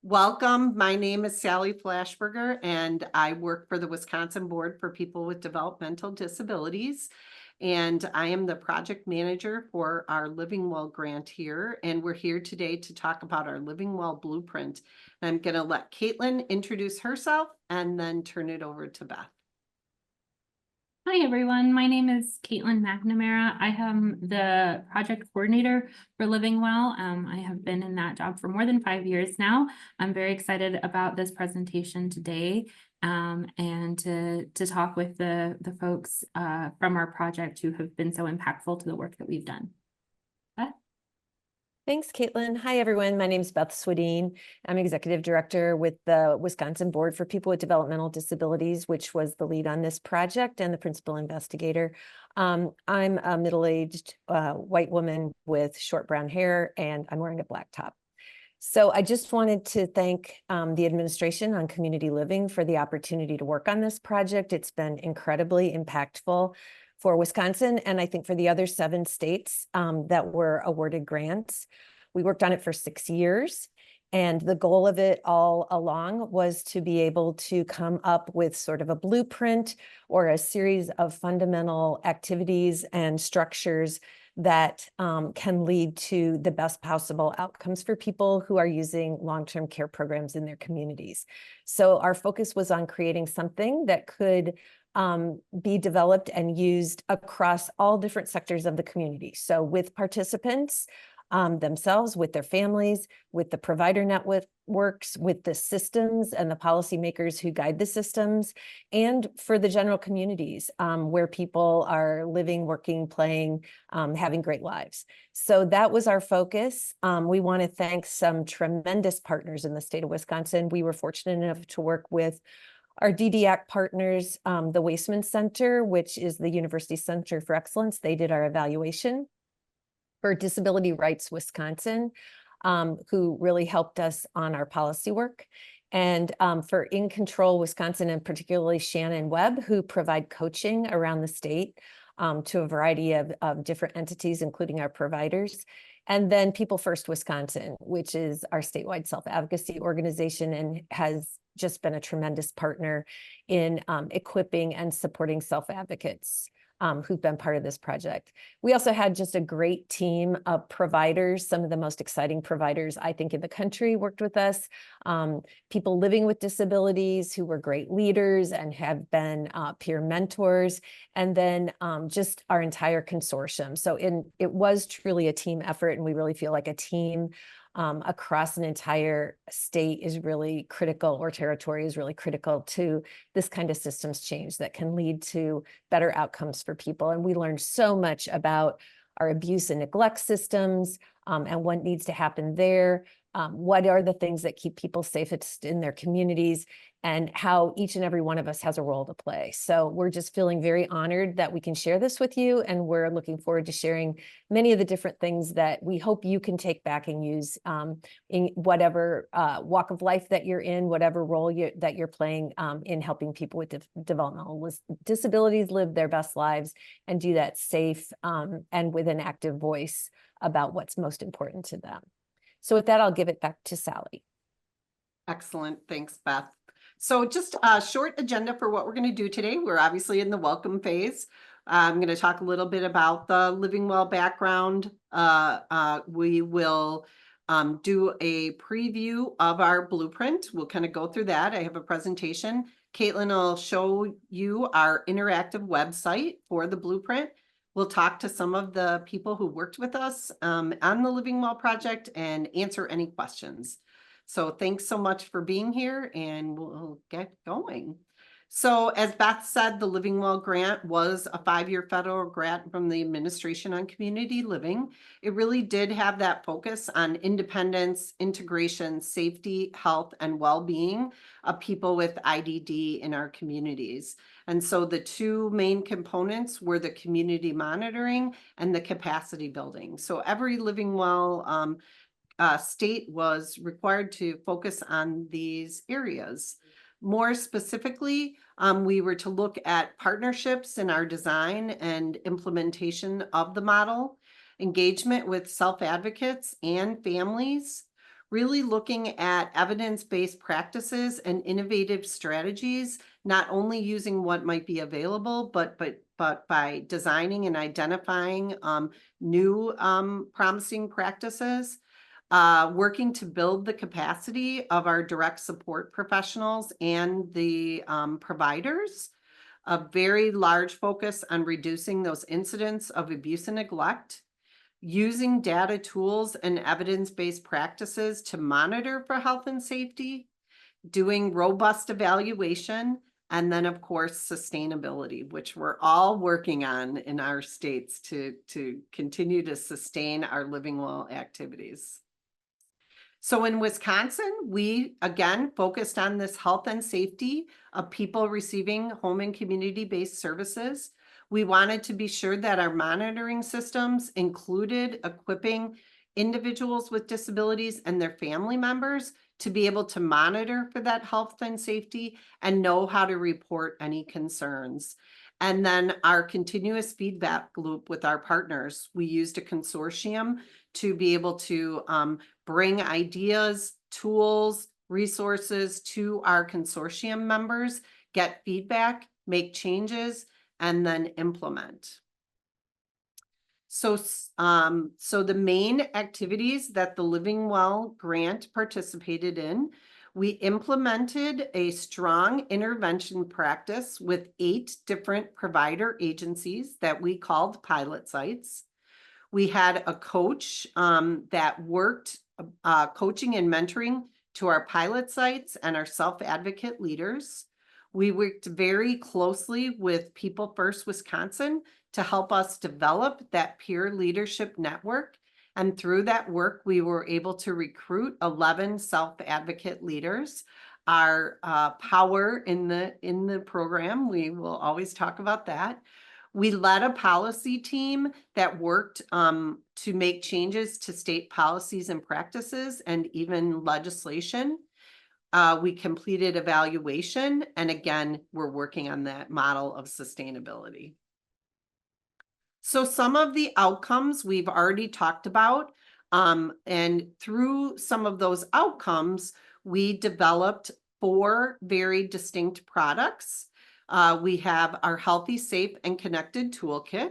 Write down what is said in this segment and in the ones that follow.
Welcome. My name is Sally Flashberger, and I work for the Wisconsin Board for People with Developmental Disabilities. And I am the project manager for our Living Well grant here. And we're here today to talk about our Living Well blueprint. I'm going to let Caitlin introduce herself and then turn it over to Beth. Hi, everyone. My name is Caitlin McNamara. I am the project coordinator for Living Well. I have been in that job for more than 5 years now. I'm very excited about this presentation today and to talk with the folks from our project who have been so impactful to the work that we've done. Beth? Thanks, Caitlin. Hi, everyone. My name is Beth Swedeen. I'm Executive Director with the Wisconsin Board for People with Developmental Disabilities, which was the lead on this project and the principal investigator. I'm a middle-aged white woman with short brown hair, and I'm wearing a black top. So I just wanted to thank the administration on Community Living for the opportunity to work on this project. It's been incredibly impactful for Wisconsin, and I think for the other 7 states that were awarded grants. We worked on it for 6 years, and the goal of it all along was to be able to come up with sort of a blueprint or a series of fundamental activities and structures that can lead to the best possible outcomes for people who are using long-term care programs in their communities. So our focus was on creating something that could be developed and used across all different sectors of the community. So with participants themselves, with their families, with the provider networks, with the systems and the policymakers who guide the systems, and for the general communities where people are living, working, playing, having great lives. So that was our focus. We want to thank some tremendous partners in the state of Wisconsin. We were fortunate enough to work with our DDAC partners, the Waisman Center, which is the University Center for Excellence. They did our evaluation. For Disability Rights Wisconsin, who really helped us on our policy work. And for In Control Wisconsin, and particularly Shannon Webb, who provide coaching around the state to a variety of different entities, including our providers. And then People First Wisconsin, which is our statewide self-advocacy organization and has just been a tremendous partner in equipping and supporting self-advocates who've been part of this project. We also had just a great team of providers. Some of the most exciting providers, I think, in the country worked with us. People living with disabilities who were great leaders and have been peer mentors, and then just our entire consortium. So it was truly a team effort, and we really feel like a team across an entire state is really critical, or territory is really critical to this kind of systems change that can lead to better outcomes for people. And we learned so much about our abuse and neglect systems and what needs to happen there. What are the things that keep people safest in their communities, and how each and every one of us has a role to play. So we're just feeling very honored that we can share this with you, and we're looking forward to sharing many of the different things that we hope you can take back and use in whatever walk of life that you're in, whatever role that you're playing in helping people with developmental disabilities live their best lives and do that safe and with an active voice about what's most important to them. So with that, I'll give it back to Sally. Excellent. Thanks, Beth. So just a short agenda for what we're going to do today. We're obviously in the welcome phase. I'm going to talk a little bit about the Living Well background. We will do a preview of our blueprint. We'll kind of go through that. I have a presentation. Caitlin will show you our interactive website for the blueprint. We'll talk to some of the people who worked with us on the Living Well project and answer any questions. So thanks so much for being here, and we'll get going. So as Beth said, the Living Well grant was a 5-year federal grant from the Administration on Community Living. It really did have that focus on independence, integration, safety, health, and well-being of people with IDD in our communities. And so the 2 main components were the community monitoring and the capacity building. So every Living Well state was required to focus on these areas. More specifically, we were to look at partnerships in our design and implementation of the model, engagement with self-advocates and families, really looking at evidence-based practices and innovative strategies, not only using what might be available, but by designing and identifying new promising practices, working to build the capacity of our direct support professionals and the providers, a very large focus on reducing those incidents of abuse and neglect, using data tools and evidence-based practices to monitor for health and safety, doing robust evaluation, and then of course, sustainability, which we're all working on in our states to continue to sustain our living well activities. So in Wisconsin, we again focused on this health and safety of people receiving home and community-based services. We wanted to be sure that our monitoring systems included equipping individuals with disabilities and their family members to be able to monitor for that health and safety and know how to report any concerns. And then our continuous feedback loop with our partners. We used a consortium to be able to bring ideas, tools, resources to our consortium members, get feedback, make changes, and then implement. So the main activities that the Living Well grant participated in, we implemented a strong intervention practice with 8 different provider agencies that we called pilot sites. We had a coach that worked coaching and mentoring to our pilot sites and our self-advocate leaders. We worked very closely with People First Wisconsin to help us develop that peer leadership network. And through that work, we were able to recruit 11 self-advocate leaders. Our power in the program, we will always talk about that. We led a policy team that worked to make changes to state policies and practices and even legislation. We completed evaluation, and again, we're working on that model of sustainability. So some of the outcomes we've already talked about, and through some of those outcomes, we developed 4 very distinct products. We have our Healthy, Safe, and Connected Toolkit,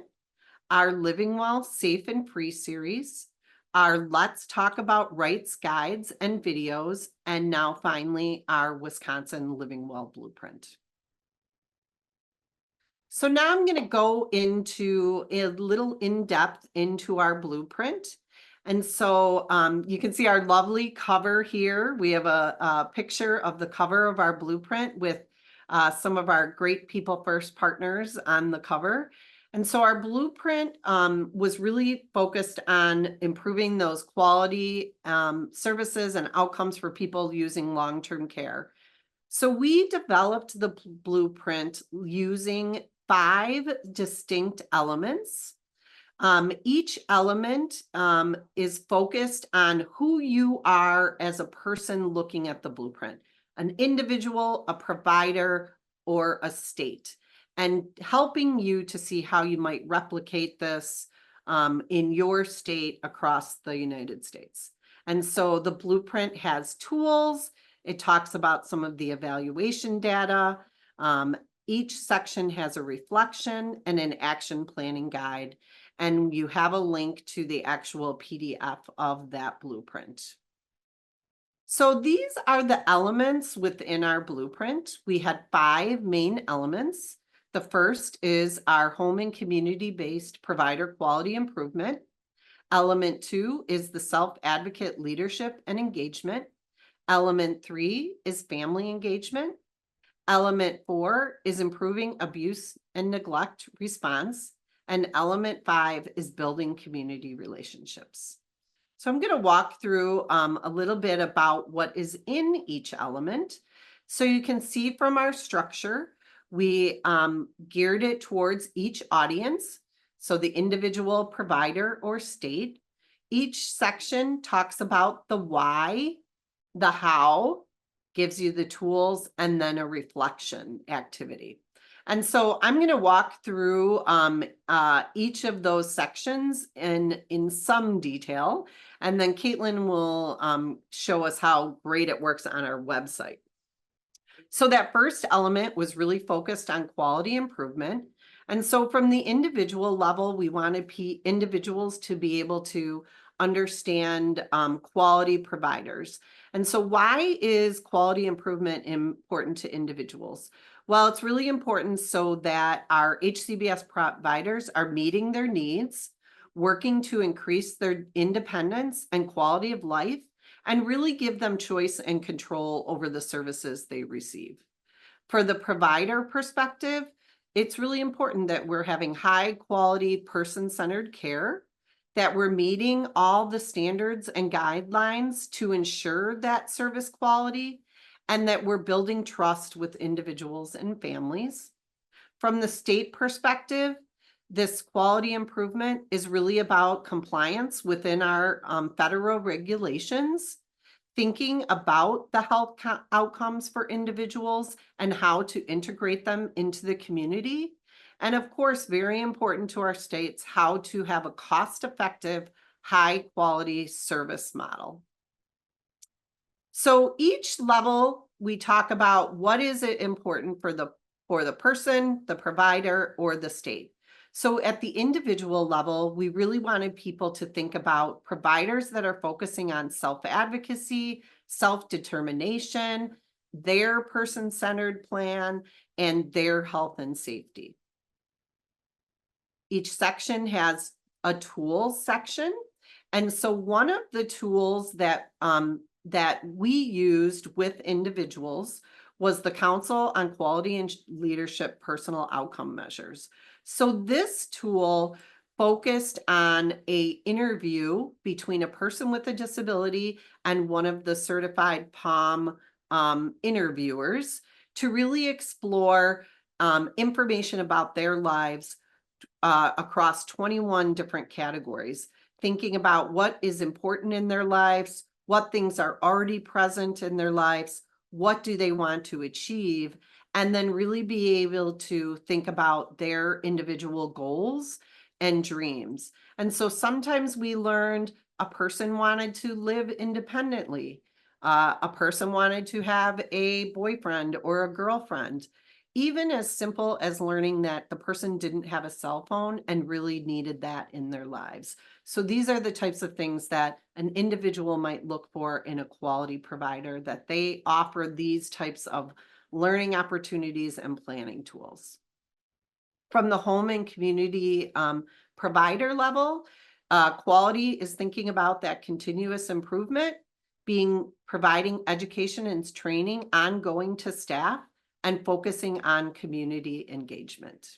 our Living Well Safe and Free series, our Let's Talk About Rights guides and videos, and now finally our Wisconsin Living Well Blueprint. So now I'm going to go into a little in-depth into our blueprint. And so you can see our lovely cover here. We have a picture of the cover of our blueprint with some of our great People First partners on the cover. And so our blueprint was really focused on improving those quality services and outcomes for people using long-term care. So we developed the blueprint using 5 distinct elements. Each element is focused on who you are as a person looking at the blueprint, an individual, a provider, or a state, and helping you to see how you might replicate this in your state across the United States. And so the blueprint has tools. It talks about some of the evaluation data. Each section has a reflection and an action planning guide, and you have a link to the actual PDF of that blueprint. So these are the elements within our blueprint. We had 5 main elements. The first is our home and community-based provider quality improvement. Element 2 is the self-advocate leadership and engagement. Element 3 is family engagement. Element 4 is improving abuse and neglect response. And element 5 is building community relationships. So I'm going to walk through a little bit about what is in each element. So you can see from our structure, we geared it towards each audience. So the individual, provider, or state. Each section talks about the why, the how, gives you the tools, and then a reflection activity. And so I'm going to walk through each of those sections in some detail, and then Caitlin will show us how great it works on our website. So that first element was really focused on quality improvement. And so from the individual level, we wanted individuals to be able to understand quality providers. And so why is quality improvement important to individuals? Well, it's really important so that our HCBS providers are meeting their needs, working to increase their independence and quality of life, and really give them choice and control over the services they receive. For the provider perspective, it's really important that we're having high quality person-centered care, that we're meeting all the standards and guidelines to ensure that service quality, and that we're building trust with individuals and families. From the state perspective, this quality improvement is really about compliance within our federal regulations, thinking about the health outcomes for individuals and how to integrate them into the community. And of course, very important to our states, how to have a cost-effective, high-quality service model. So each level, we talk about what is it important for the person, the provider, or the state. So at the individual level, we really wanted people to think about providers that are focusing on self-advocacy, self-determination, their person-centered plan, and their health and safety. Each section has a tools section. And so one of the tools that we used with individuals was the Council on Quality and Leadership Personal Outcome Measures. So this tool focused on an interview between a person with a disability and one of the certified POM interviewers to really explore information about their lives across 21 different categories, thinking about what is important in their lives, what things are already present in their lives, what do they want to achieve, and then really be able to think about their individual goals and dreams. And so sometimes we learned a person wanted to live independently. A person wanted to have a boyfriend or a girlfriend. Even as simple as learning that the person didn't have a cell phone and really needed that in their lives. So these are the types of things that an individual might look for in a quality provider, that they offer these types of learning opportunities and planning tools. From the home and community provider level, quality is thinking about that continuous improvement, providing education and training ongoing to staff, and focusing on community engagement.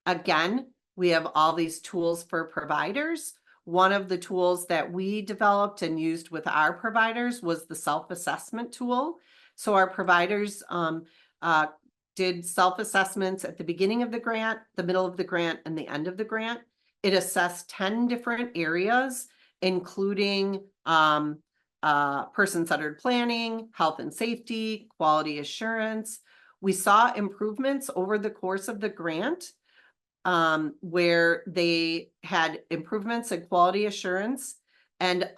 Again, we have all these tools for providers. One of the tools that we developed and used with our providers was the self-assessment tool. So our providers did self-assessments at the beginning of the grant, the middle of the grant, and the end of the grant. It assessed 10 different areas, including person-centered planning, health and safety, quality assurance. We saw improvements over the course of the grant where they had improvements in quality assurance and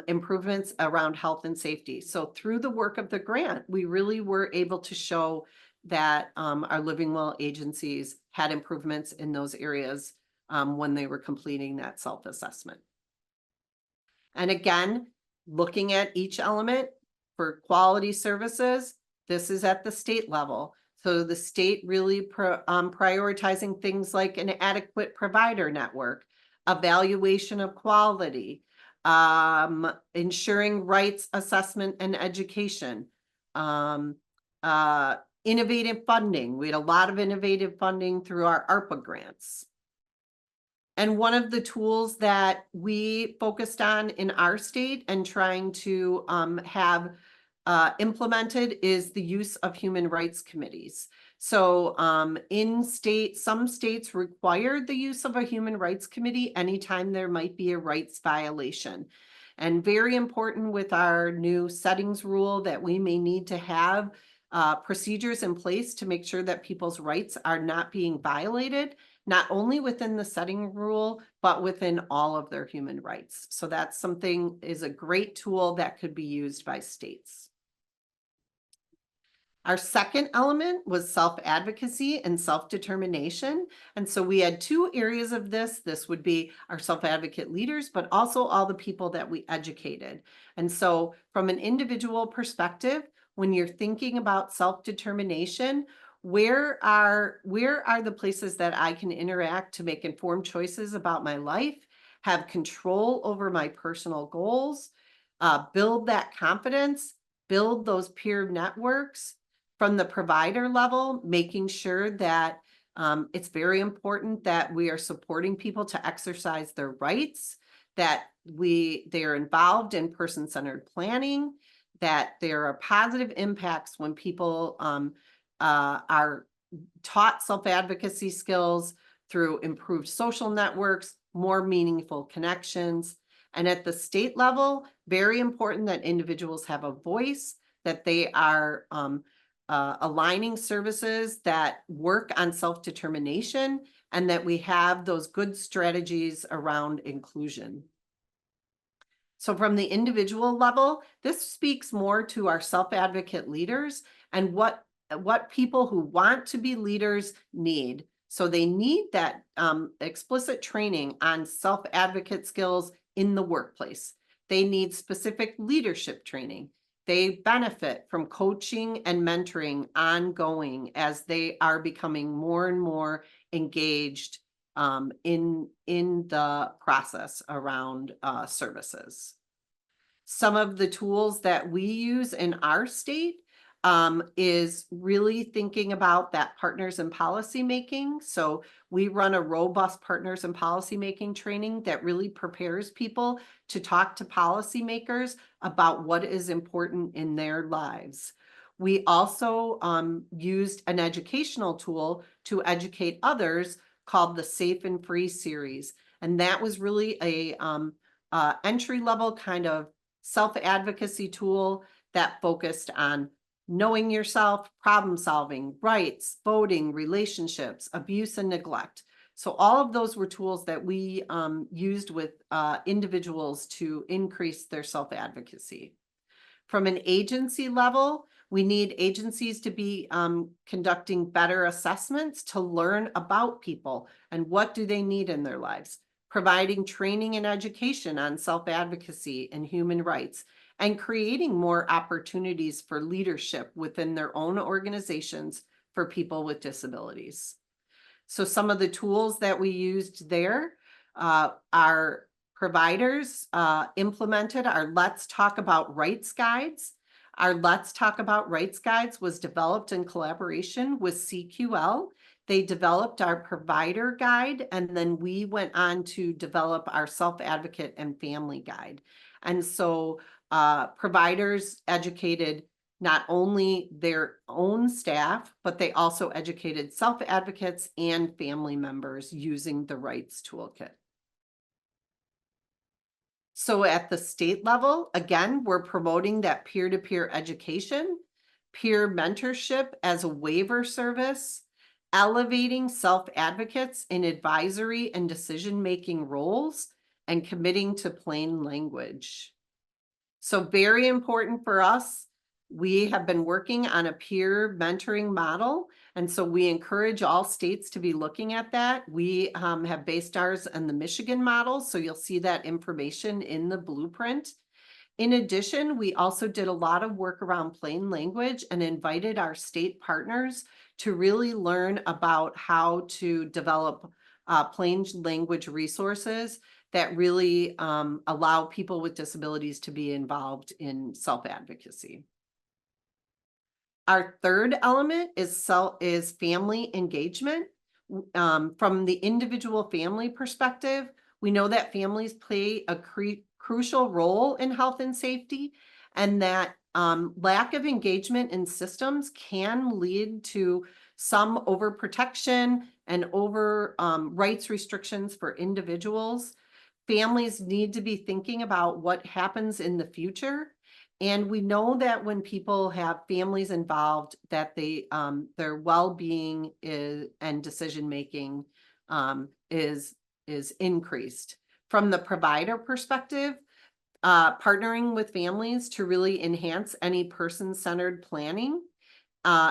improvements around health and safety. So through the work of the grant, we really were able to show that our Living Well agencies had improvements in those areas when they were completing that self-assessment. And again, looking at each element for quality services, this is at the state level. So the state really prioritizing things like an adequate provider network, evaluation of quality, ensuring rights assessment and education, innovative funding. We had a lot of innovative funding through our ARPA grants. And one of the tools that we focused on in our state and trying to have implemented is the use of human rights committees. So some states required the use of a human rights committee anytime there might be a rights violation. And very important with our new settings rule that we may need to have procedures in place to make sure that people's rights are not being violated, not only within the setting rule, but within all of their human rights. So that's something is a great tool that could be used by states. Our second element was self-advocacy and self-determination. And so we had two areas of this. This would be our self-advocate leaders, but also all the people that we educated. And so from an individual perspective, when you're thinking about self-determination, where are the places that I can interact to make informed choices about my life, have control over my personal goals, build that confidence, build those peer networks. From the provider level, making sure that it's very important that we are supporting people to exercise their rights, that they are involved in person-centered planning, that there are positive impacts when people are taught self-advocacy skills through improved social networks, more meaningful connections. And at the state level, very important that individuals have a voice, that they are aligning services that work on self-determination, and that we have those good strategies around inclusion. So from the individual level, this speaks more to our self-advocate leaders and what people who want to be leaders need. So they need that explicit training on self-advocate skills in the workplace. They need specific leadership training. They benefit from coaching and mentoring ongoing as they are becoming more and more engaged in the process around services. Some of the tools that we use in our state is really thinking about that partners in policy making. So we run a robust partners in policy making training that really prepares people to talk to policymakers about what is important in their lives. We also used an educational tool to educate others called the Safe and Free series. And that was really a entry-level kind of self-advocacy tool that focused on knowing yourself, problem solving, rights, voting, relationships, abuse and neglect. So all of those were tools that we used with individuals to increase their self-advocacy. From an agency level, we need agencies to be conducting better assessments to learn about people and what do they need in their lives, providing training and education on self-advocacy and human rights, and creating more opportunities for leadership within their own organizations for people with disabilities. So some of the tools that we used there, our providers implemented our Let's Talk About Rights guides. Our Let's Talk About Rights guides was developed in collaboration with CQL. They developed our provider guide, and then we went on to develop our self-advocate and family guide. And so providers educated not only their own staff, but they also educated self-advocates and family members using the rights toolkit. So at the state level, again, we're promoting that peer-to-peer education, peer mentorship as a waiver service, elevating self-advocates in advisory and decision-making roles, and committing to plain language. So very important for us. We have been working on a peer mentoring model, and so we encourage all states to be looking at that. We have based ours on the Michigan model, so you'll see that information in the blueprint. In addition, we also did a lot of work around plain language and invited our state partners to really learn about how to develop plain language resources that really allow people with disabilities to be involved in self-advocacy. Our third element is family engagement. From the individual family perspective, we know that families play a crucial role in health and safety, and that lack of engagement in systems can lead to some overprotection and over rights restrictions for individuals. Families need to be thinking about what happens in the future. And we know that when people have families involved, that their well-being and decision-making is increased. From the provider perspective, partnering with families to really enhance any person-centered planning,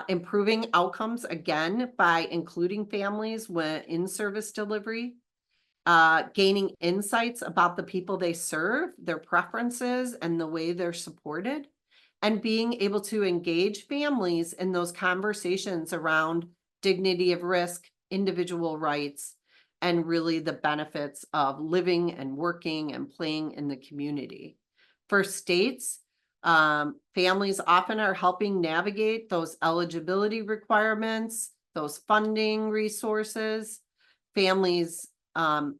improving outcomes again by including families when in service delivery, gaining insights about the people they serve, their preferences, and the way they're supported, and being able to engage families in those conversations around dignity of risk, individual rights, and really the benefits of living and working and playing in the community. For states, families often are helping navigate those eligibility requirements, those funding resources. Families,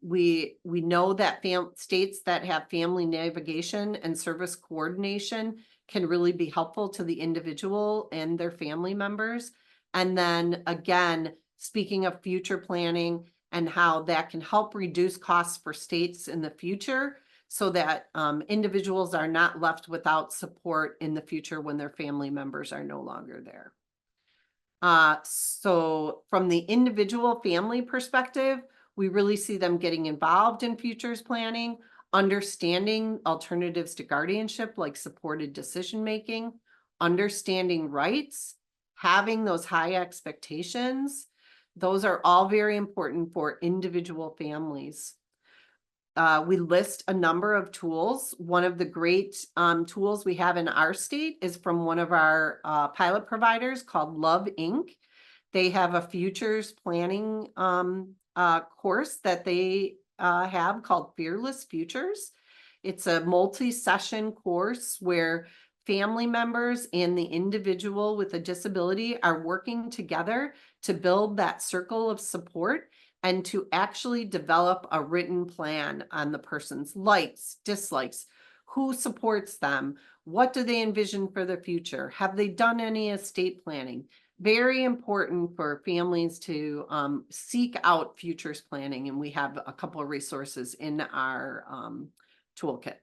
we know that states that have family navigation and service coordination can really be helpful to the individual and their family members. And then again, speaking of future planning and how that can help reduce costs for states in the future so that individuals are not left without support in the future when their family members are no longer there. So from the individual family perspective, we really see them getting involved in futures planning, understanding alternatives to guardianship like supported decision-making, understanding rights, having those high expectations. Those are all very important for individual families. We list a number of tools. One of the great tools we have in our state is from one of our pilot providers called Love Inc. They have a futures planning course that they have called Fearless Futures. It's a multi-session course where family members and the individual with a disability are working together to build that circle of support and to actually develop a written plan on the person's likes, dislikes, who supports them, what do they envision for the future, have they done any estate planning. Very important for families to seek out futures planning, and we have a couple of resources in our toolkit.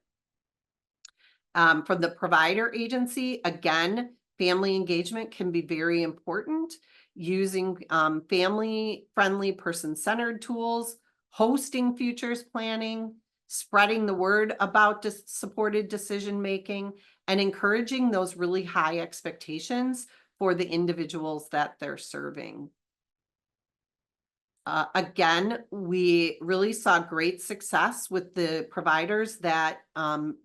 From the provider agency, again, family engagement can be very important. Using family-friendly, person-centered tools, hosting futures planning, spreading the word about supported decision-making, and encouraging those really high expectations for the individuals that they're serving. Again, we really saw great success with the providers that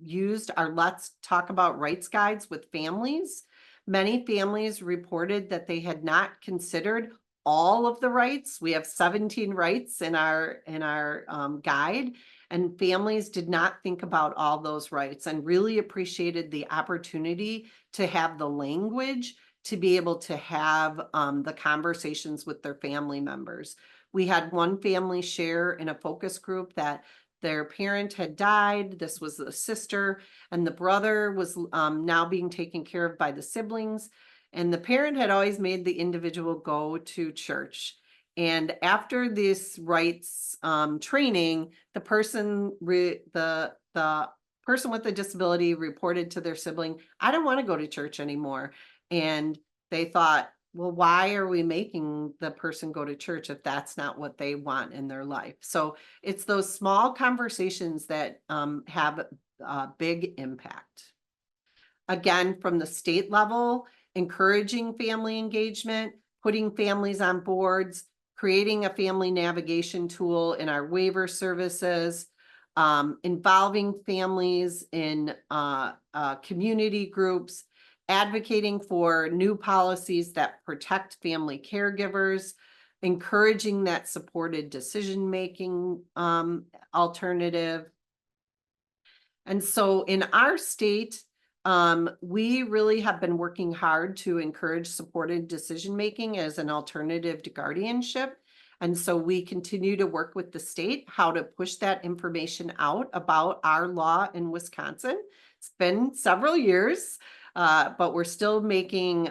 used our Let's Talk About Rights guides with families. Many families reported that they had not considered all of the rights. We have 17 rights in our guide, and families did not think about all those rights and really appreciated the opportunity to have the language to be able to have the conversations with their family members. We had one family share in a focus group that their parent had died. This was a sister, and the brother was now being taken care of by the siblings. And the parent had always made the individual go to church. And after this rights training, the person with the disability reported to their sibling, "I don't want to go to church anymore." And they thought, well, why are we making the person go to church if that's not what they want in their life? So it's those small conversations that have a big impact. Again, from the state level, encouraging family engagement, putting families on boards, creating a family navigation tool in our waiver services, involving families in community groups, advocating for new policies that protect family caregivers, encouraging that supported decision-making alternative. And so in our state, we really have been working hard to encourage supported decision-making as an alternative to guardianship. And so we continue to work with the state how to push that information out about our law in Wisconsin. It's been several years. But we're still making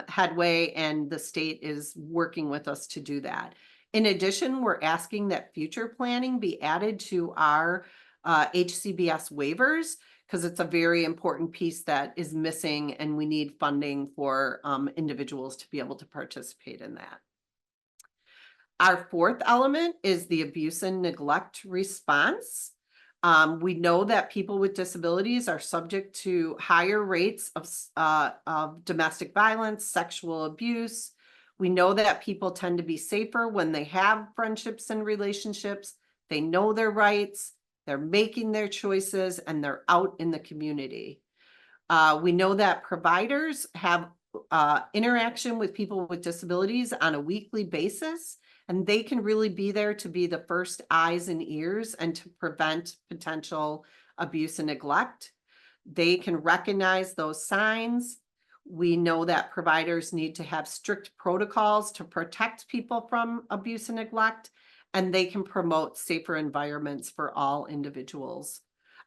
headway, and the state is working with us to do that. In addition, we're asking that future planning be added to our HCBS waivers, because it's a very important piece that is missing and we need funding for individuals to be able to participate in that. Our fourth element is the abuse and neglect response. We know that people with disabilities are subject to higher rates of domestic violence, sexual abuse. We know that people tend to be safer when they have friendships and relationships. They know their rights, they're making their choices, and they're out in the community. We know that providers have interaction with people with disabilities on a weekly basis, and they can really be there to be the first eyes and ears and to prevent potential abuse and neglect. They can recognize those signs. We know that providers need to have strict protocols to protect people from abuse and neglect, and they can promote safer environments for all individuals.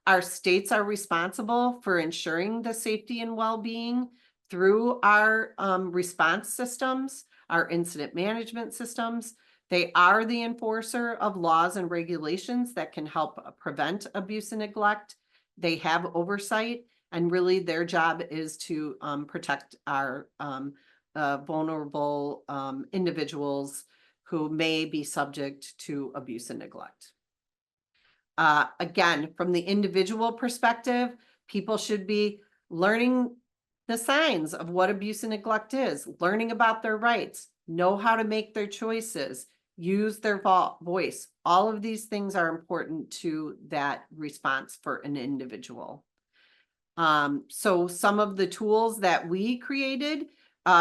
Our states are responsible for ensuring the safety and well-being through our response systems, our incident management systems. They are the enforcer of laws and regulations that can help prevent abuse and neglect. They have oversight, and really their job is to protect our vulnerable individuals who may be subject to abuse and neglect. Again, from the individual perspective, people should be learning the signs of what abuse and neglect is, learning about their rights, know how to make their choices, use their voice. All of these things are important to that response for an individual. So some of the tools that we created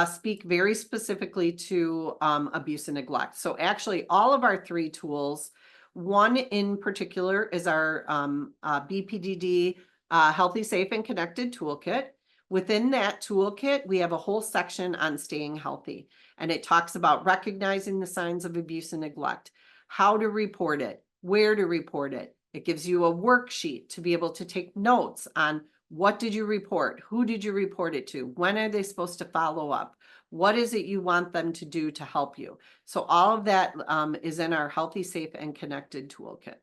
speak very specifically to abuse and neglect. So actually all of our 3 tools, one in particular is our BPDD Healthy, Safe, and Connected Toolkit. Within that toolkit, we have a whole section on staying healthy, and it talks about recognizing the signs of abuse and neglect, how to report it, where to report it. It gives you a worksheet to be able to take notes on what did you report, who did you report it to, when are they supposed to follow up, what is it you want them to do to help you. So all of that is in our Healthy, Safe, and Connected Toolkit.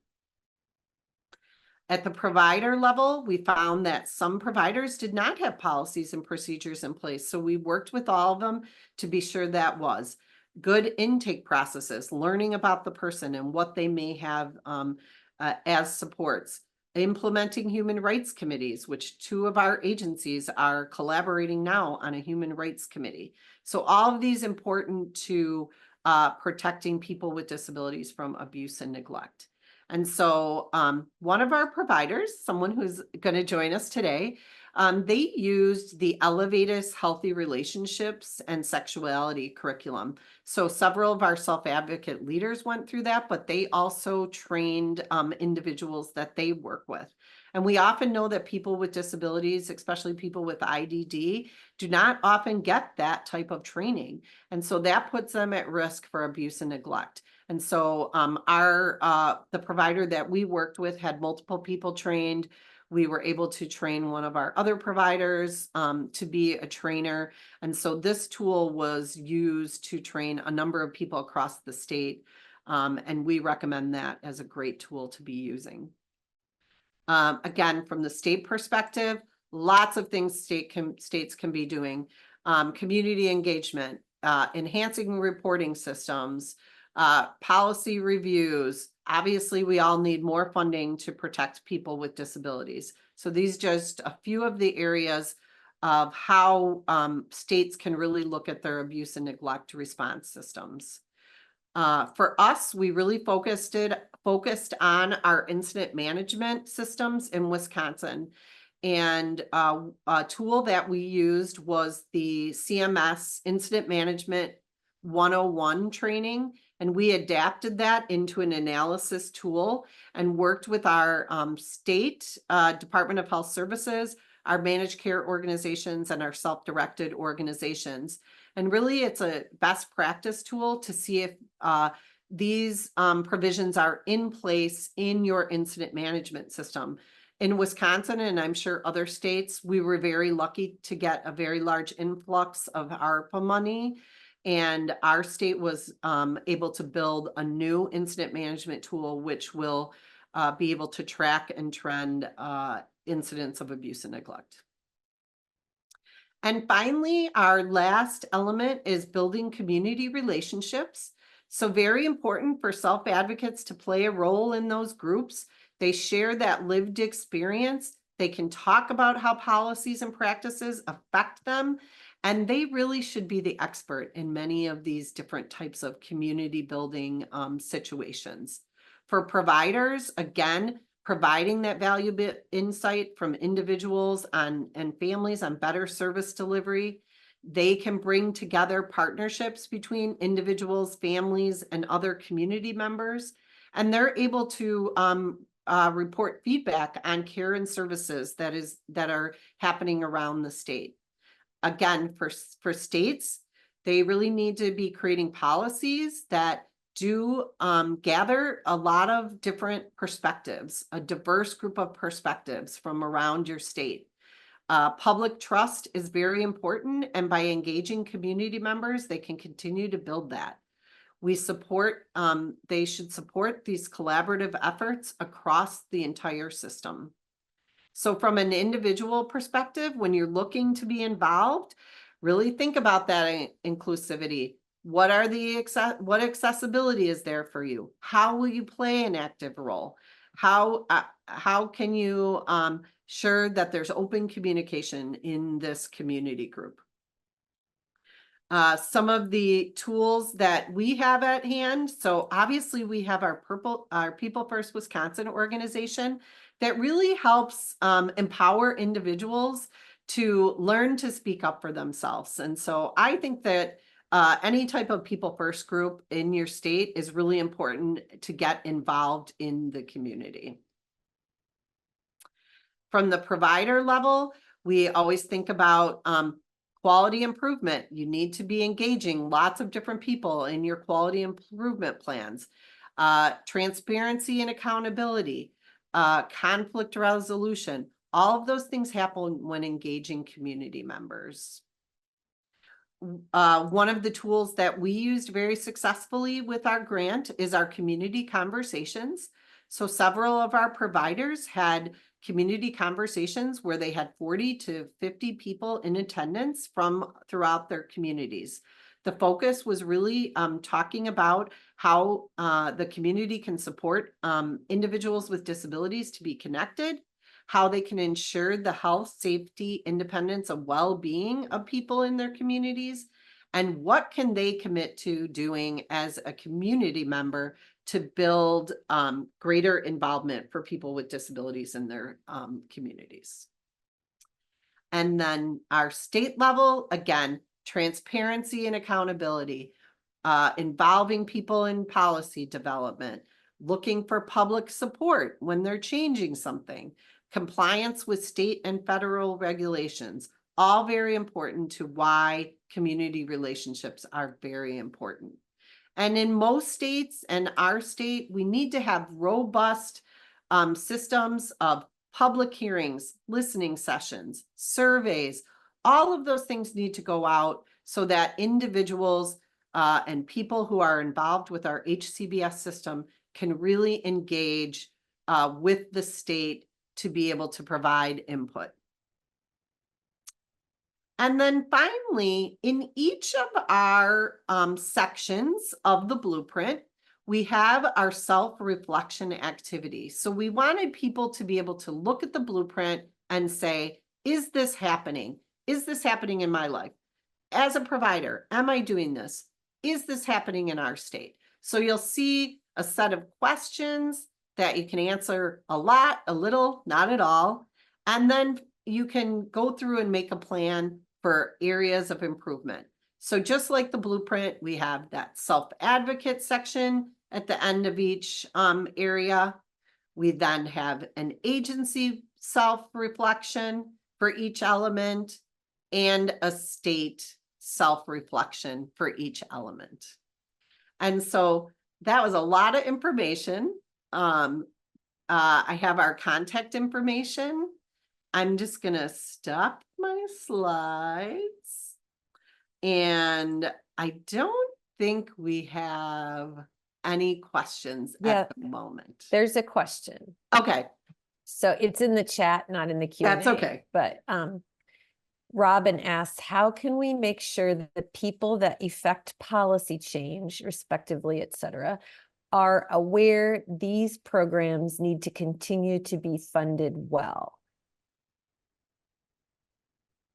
At the provider level, we found that some providers did not have policies and procedures in place. So we worked with all of them to be sure that was good intake processes, learning about the person and what they may have as supports, implementing human rights committees, which 2 of our agencies are collaborating now on a human rights committee. So all of these important to protecting people with disabilities from abuse and neglect. And so one of our providers, someone who's going to join us today, they used the Elevatus Healthy Relationships and Sexuality curriculum. So several of our self-advocate leaders went through that, but they also trained individuals that they work with. And we often know that people with disabilities, especially people with IDD, do not often get that type of training. And so that puts them at risk for abuse and neglect. And so the provider that we worked with had multiple people trained. We were able to train one of our other providers to be a trainer. And so this tool was used to train a number of people across the state. And we recommend that as a great tool to be using. Again, from the state perspective, lots of things states can be doing. Community engagement, enhancing reporting systems, policy reviews. Obviously, we all need more funding to protect people with disabilities. So these are just a few of the areas of how states can really look at their abuse and neglect response systems. For us, we really focused on our incident management systems in Wisconsin. And a tool that we used was the CMS Incident Management 101 training. And we adapted that into an analysis tool and worked with our state Department of Health Services, our managed care organizations, and our self-directed organizations. And really, it's a best practice tool to see if these provisions are in place in your incident management system. In Wisconsin, and I'm sure other states, we were very lucky to get a very large influx of ARPA money. And our state was able to build a new incident management tool, which will be able to track and trend incidents of abuse and neglect. And finally, our last element is building community relationships. So very important for self-advocates to play a role in those groups. They share that lived experience. They can talk about how policies and practices affect them. And they really should be the expert in many of these different types of community building situations. For providers, again, providing that valuable insight from individuals and families on better service delivery. They can bring together partnerships between individuals, families, and other community members, and they're able to report feedback on care and services that are happening around the state. Again, for states, they really need to be creating policies that do gather a lot of different perspectives, a diverse group of perspectives from around your state. Public trust is very important, and by engaging community members, they can continue to build that. We support, they should support these collaborative efforts across the entire system. So from an individual perspective, when you're looking to be involved, really think about that inclusivity. What are what accessibility is there for you? How will you play an active role? How can you ensure that there's open communication in this community group? Some of the tools that we have at hand. So obviously we have our People First Wisconsin organization that really helps empower individuals to learn to speak up for themselves. And so I think that any type of People First group in your state is really important to get involved in the community. From the provider level, we always think about quality improvement. You need to be engaging lots of different people in your quality improvement plans. Transparency and accountability, conflict resolution. All of those things happen when engaging community members. One of the tools that we used very successfully with our grant is our community conversations. So several of our providers had community conversations where they had 40 to 50 people in attendance from throughout their communities. The focus was really talking about how the community can support individuals with disabilities to be connected, how they can ensure the health, safety, independence, and well-being of people in their communities, and what can they commit to doing as a community member to build greater involvement for people with disabilities in their communities. And then our state level, again, transparency and accountability, involving people in policy development, looking for public support when they're changing something, compliance with state and federal regulations, all very important to why community relationships are very important. And in most states and our state, we need to have robust systems of public hearings, listening sessions, surveys. All of those things need to go out so that individuals and people who are involved with our HCBS system can really engage with the state to be able to provide input. And then finally, in each of our sections of the blueprint, we have our self-reflection activity. So we wanted people to be able to look at the blueprint and say, is this happening? Is this happening in my life? As a provider, am I doing this? Is this happening in our state? So you'll see a set of questions that you can answer a lot, a little, not at all. And then you can go through and make a plan for areas of improvement. So just like the blueprint, we have that self-advocate section at the end of each area. We then have an agency self-reflection for each element and a state self-reflection for each element. And so that was a lot of information. I have our contact information. I'm just going to stop my slides. And I don't think we have any questions Yeah. at the moment? There's a question. Okay, So it's in the chat, not in the Q&A. That's okay. But Robin asks, how can we make sure that the people that effect policy change, respectively, et cetera, are aware these programs need to continue to be funded well?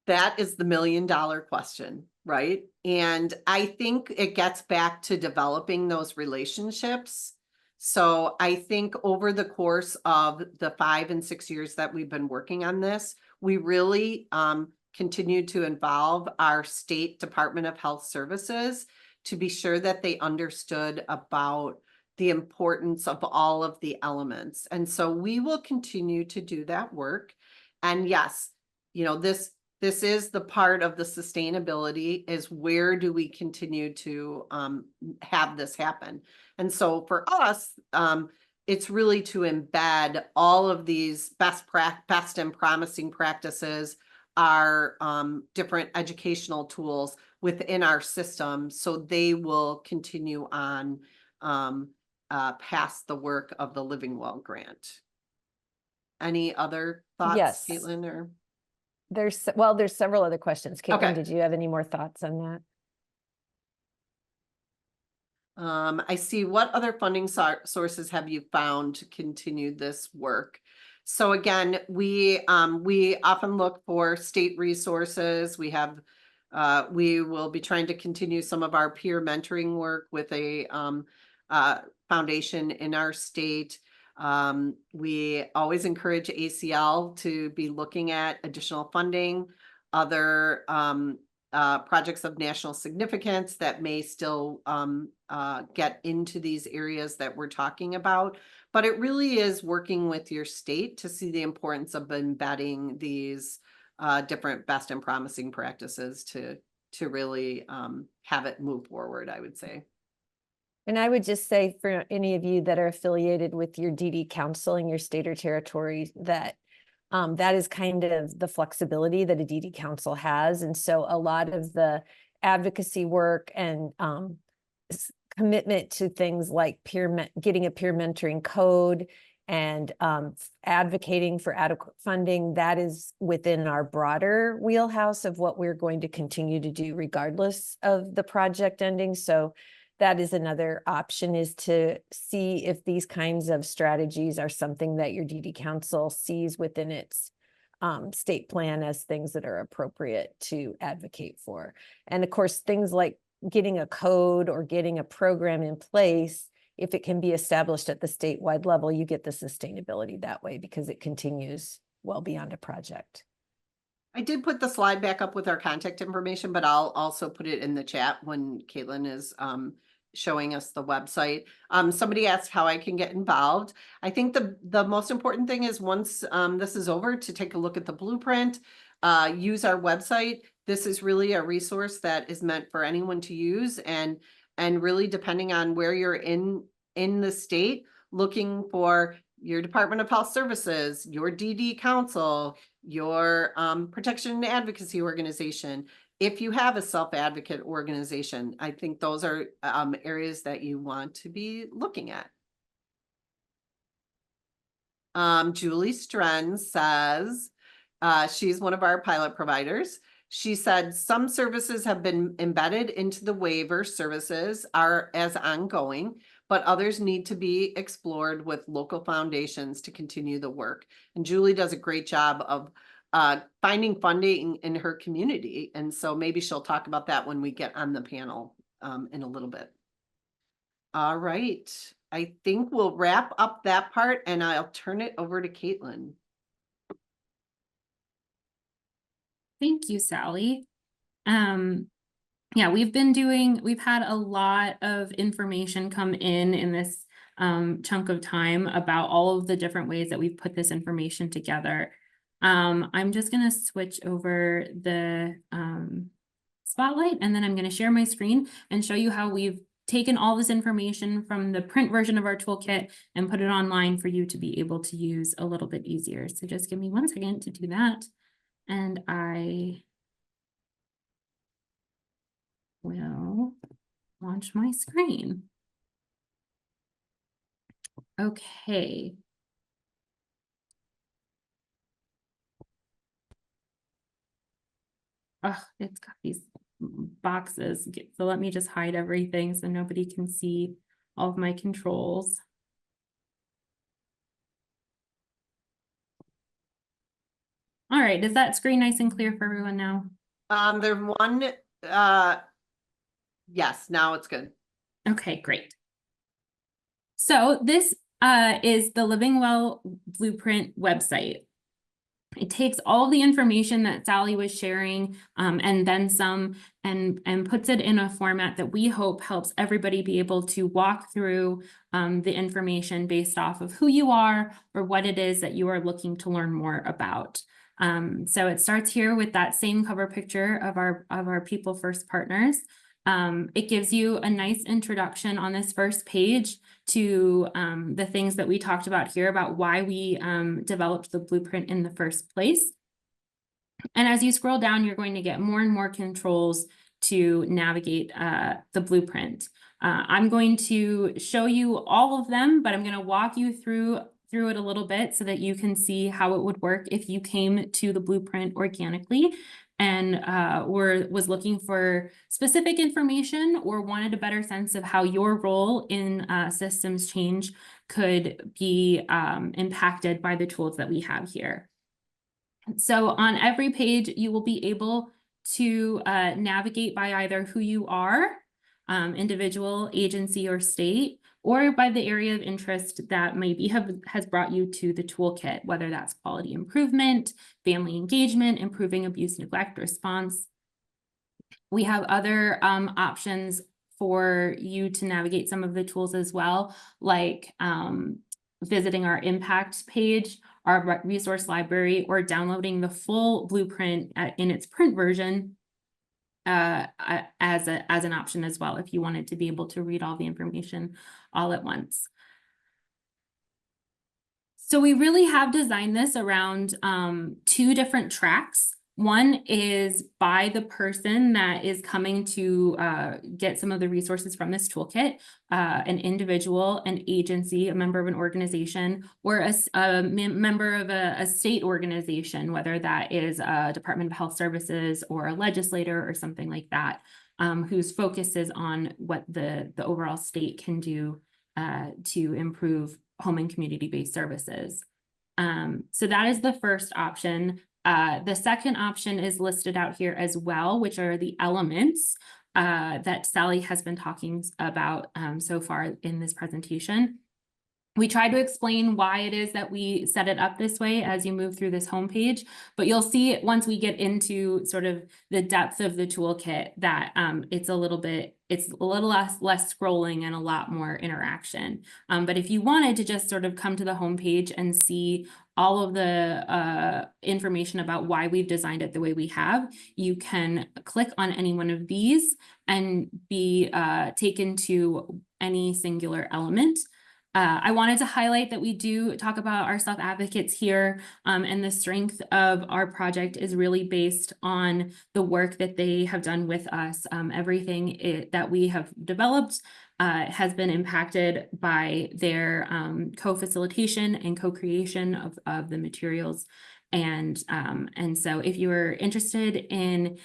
that is the $1 million question, right? And I think it gets back to developing those relationships. So I think over the course of the 5 and 6 years that we've been working on this, we really continued to involve our state Department of Health Services to be sure that they understood about the importance of all of the elements. And so we will continue to do that work. And yes, you know, this is the part of the sustainability, is where do we continue to have this happen? And so for us, it's really to embed all of these best and promising practices, our different educational tools within our system, so they will continue on past the work of the Living Well grant. Any other thoughts, Yes. Caitlin, or? There's several other questions. Caitlin, Okay. did you have any more thoughts on that? I see. What other funding sources have you found to continue this work? So again, we often look for state resources. We will be trying to continue some of our peer mentoring work with a foundation in our state. We always encourage ACL to be looking at additional funding, other projects of national significance that may still get into these areas that we're talking about. But it really is working with your state to see the importance of embedding these different best and promising practices to really have it move forward, I would say. And I would just say for any of you that are affiliated with your DD council in your state or territory, that that is kind of the flexibility that a DD council has. And so a lot of the advocacy work and commitment to things like getting a peer mentoring code and advocating for adequate funding, that is within our broader wheelhouse of what we're going to continue to do regardless of the project ending. So that is another option, is to see if these kinds of strategies are something that your DD council sees within its state plan as things that are appropriate to advocate for. And of course, things like getting a code or getting a program in place, if it can be established at the statewide level, you get the sustainability that way because it continues well beyond a project. I did put the slide back up with our contact information, but I'll also put it in the chat when Caitlin is showing us the website. Somebody asked how I can get involved. I think the most important thing is, once this is over, to take a look at the blueprint, use our website. This is really a resource that is meant for anyone to use, and really, depending on where you're in the state, looking for your Department of Health Services, your DD council, your protection and advocacy organization. If you have a self-advocate organization, I think those are areas that you want to be looking at. Julie Stren says she's one of our pilot providers. She said some services have been embedded into the waiver services as ongoing, but others need to be explored with local foundations to continue the work. And Julie does a great job of finding funding in her community. And so maybe she'll talk about that when we get on the panel in a little bit. All right. I think we'll wrap up that part, and I'll turn it over to Caitlin. Thank you, Sally. Yeah, we've had a lot of information come in this chunk of time about all of the different ways that we've put this information together. I'm just going to switch over the spotlight, and then I'm going to share my screen and show you how we've taken all this information from the print version of our toolkit and put it online for you to be able to use a little bit easier. So just give me 1 second to do that. And I will launch my screen. Okay. Oh, it's got these boxes. So let me just hide everything so nobody can see all of my controls. All right, is that screen nice and clear for everyone now? There's one, yes, now it's good. Okay, great. So this is the Living Well Blueprint website. It takes all the information that Sally was sharing and then some and puts it in a format that we hope helps everybody be able to walk through the information based off of who you are or what it is that you are looking to learn more about. So it starts here with that same cover picture of our People First partners. It gives you a nice introduction on this first page to the things that we talked about here about why we developed the blueprint in the first place. And as you scroll down, you're going to get more and more controls to navigate the blueprint. I'm going to show you all of them, but I'm going to walk you through it a little bit so that you can see how it would work if you came to the blueprint organically and was looking for specific information or wanted a better sense of how your role in systems change could be impacted by the tools that we have here. So on every page, you will be able to navigate by either who you are, individual, agency, or state, or by the area of interest that maybe has brought you to the toolkit, whether that's quality improvement, family engagement, improving abuse neglect response. We have other options for you to navigate some of the tools as well, like visiting our impact page, our resource library, or downloading the full blueprint in its print version as an option as well, if you wanted to be able to read all the information all at once. So we really have designed this around 2 different tracks. One is by the person that is coming to get some of the resources from this toolkit, an individual, an agency, a member of an organization, or a member of a state organization, whether that is a Department of Health Services or a legislator or something like that, whose focus is on what the overall state can do to improve home and community-based services. So that is the first option. The second option is listed out here as well, which are the elements that Sally has been talking about so far in this presentation. We try to explain why it is that we set it up this way as you move through this homepage, but you'll see once we get into sort of the depth of the toolkit that it's a little less scrolling and a lot more interaction. But if you wanted to just sort of come to the homepage and see all of the information about why we've designed it the way we have, you can click on any one of these and be taken to any singular element. I wanted to highlight that we do talk about our self-advocates here, and the strength of our project is really based on the work that they have done with us. Everything that we have developed has been impacted by their co-facilitation and co-creation of the materials. And so if you are interested in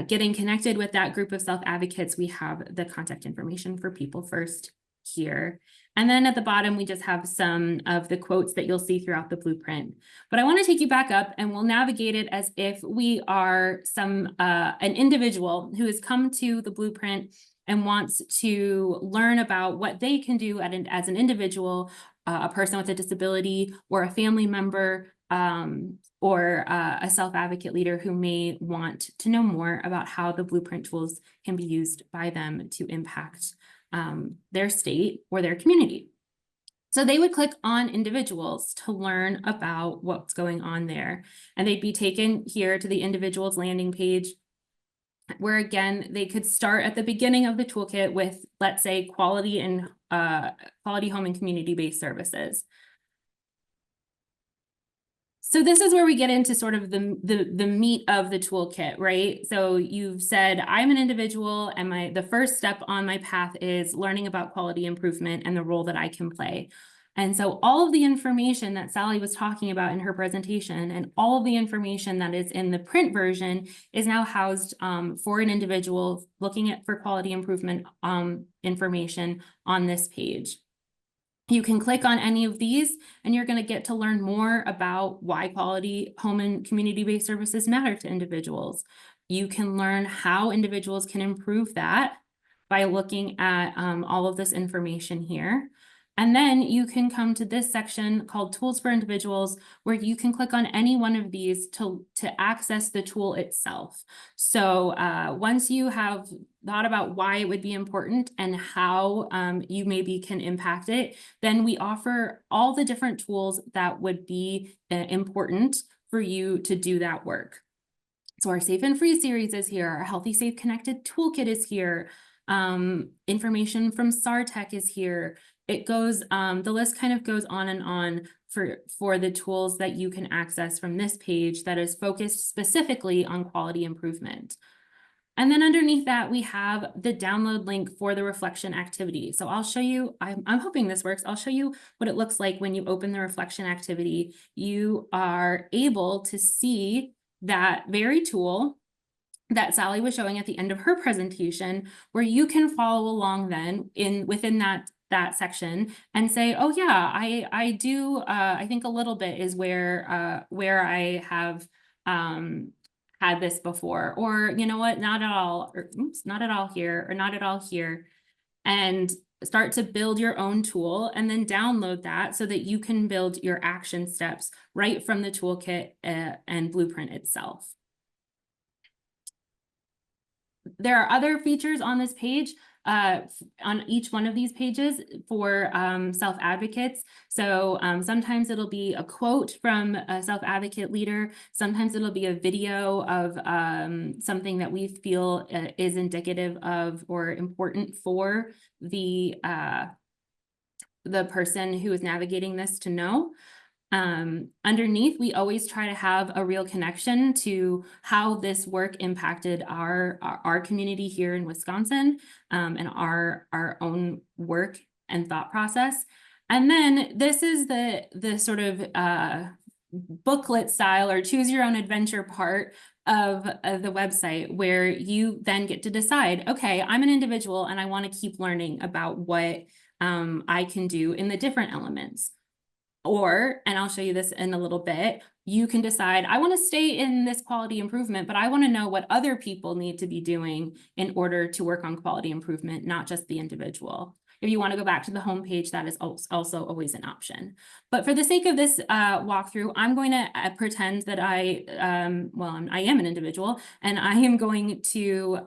getting connected with that group of self-advocates, we have the contact information for People First here. And then at the bottom, we just have some of the quotes that you'll see throughout the blueprint. But I want to take you back up and we'll navigate it as if we are an individual who has come to the blueprint and wants to learn about what they can do as an individual, a person with a disability, or a family member, or a self-advocate leader who may want to know more about how the blueprint tools can be used by them to impact their state or their community. So they would click on individuals to learn about what's going on there. And they'd be taken here to the individual's landing page, where again, they could start at the beginning of the toolkit with, let's say, quality home and community-based services. So this is where we get into sort of the meat of the toolkit, right? So you've said, I'm an individual and the first step on my path is learning about quality improvement and the role that I can play. And so all of the information that Sally was talking about in her presentation and all of the information that is in the print version is now housed for an individual looking at for quality improvement information on this page. You can click on any of these and you're going to get to learn more about why quality home and community-based services matter to individuals. You can learn how individuals can improve that by looking at all of this information here. And then you can come to this section called Tools for Individuals, where you can click on any one of these to access the tool itself. So once you have thought about why it would be important and how you maybe can impact it, then we offer all the different tools that would be important for you to do that work. So our Safe and Free series is here. Our Healthy, Safe, Connected Toolkit is here. Information from SARTech is here. It goes, the list kind of goes on and on for the tools that you can access from this page that is focused specifically on quality improvement. And then underneath that, we have the download link for the reflection activity. So I'll show you, I'm hoping this works. I'll show you what it looks like when you open the reflection activity. You are able to see that very tool that Sally was showing at the end of her presentation, where you can follow along then within that section and say, oh yeah, I do, I think a little bit is where I have had this before, or you know what, not at all, or oops, not at all here, or not at all here, and start to build your own tool and then download that so that you can build your action steps right from the toolkit and blueprint itself. There are other features on this page, on each one of these pages for self-advocates. So sometimes it'll be a quote from a self-advocate leader. Sometimes it'll be a video of something that we feel is indicative of or important for the person who is navigating this to know. Underneath, we always try to have a real connection to how this work impacted our community here in Wisconsin, and our own work and thought process. And then this is the sort of booklet style or choose your own adventure part of the website, where you then get to decide, okay, I'm an individual and I want to keep learning about what I can do in the different elements. Or, and I'll show you this in a little bit, you can decide, I want to stay in this quality improvement, but I want to know what other people need to be doing in order to work on quality improvement, not just the individual. If you want to go back to the home page, that is also always an option. But for the sake of this walkthrough, I'm going to pretend that I am an individual, and I am going to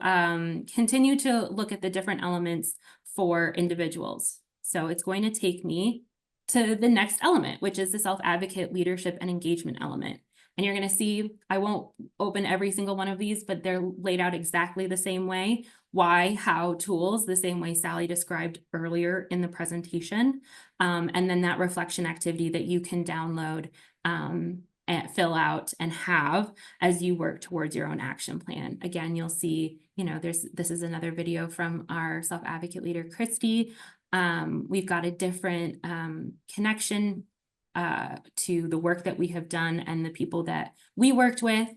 continue to look at the different elements for individuals. So it's going to take me to the next element, which is the self-advocate leadership and engagement element. And you're going to see, I won't open every single one of these, but they're laid out exactly the same way. Why, how, tools, the same way Sally described earlier in the presentation. And then that reflection activity that you can download and fill out and have as you work towards your own action plan. Again, you'll see, you know, this is another video from our self-advocate leader, Christy. We've got a different connection to the work that we have done and the people that we worked with.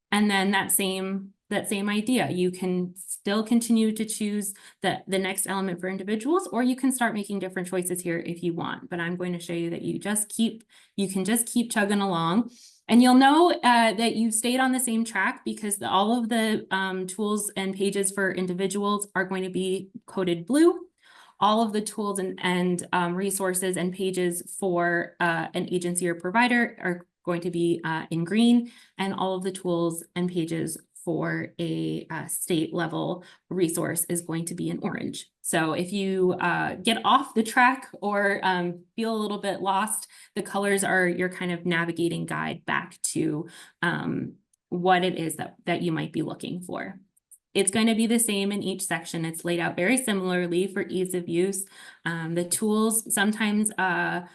And then that same idea, you can still continue to choose the next element for individuals, or you can start making different choices here if you want. But I'm going to show you that you can just keep chugging along. And you'll know that you stayed on the same track because all of the tools and pages for individuals are going to be coded blue. All of the tools and resources and pages for an agency or provider are going to be in green, and all of the tools and pages for a state level resource is going to be in orange. So if you get off the track or feel a little bit lost, the colors are your kind of navigating guide back to what it is that you might be looking for. It's going to be the same in each section. It's laid out very similarly for ease of use. The tools sometimes have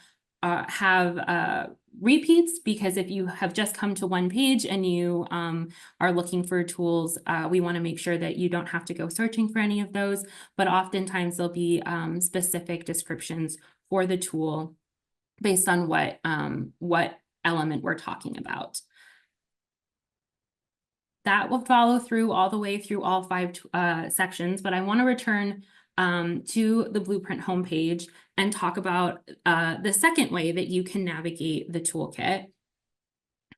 repeats, because if you have just come to one page and you are looking for tools, we want to make sure that you don't have to go searching for any of those, but oftentimes there'll be specific descriptions for the tool based on what element we're talking about. That will follow through all the way through all 5 sections, but I want to return to the Blueprint homepage and talk about the second way that you can navigate the toolkit.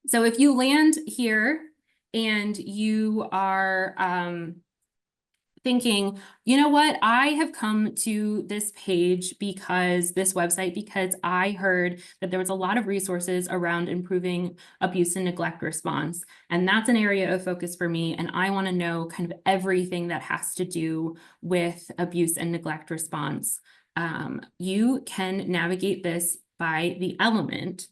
So if you land here and you are thinking, you know what, I have come to this page because this website, because I heard that there was a lot of resources around improving abuse and neglect response. And that's an area of focus for me. And I want to know kind of everything that has to do with abuse and neglect response. You can navigate this by the element.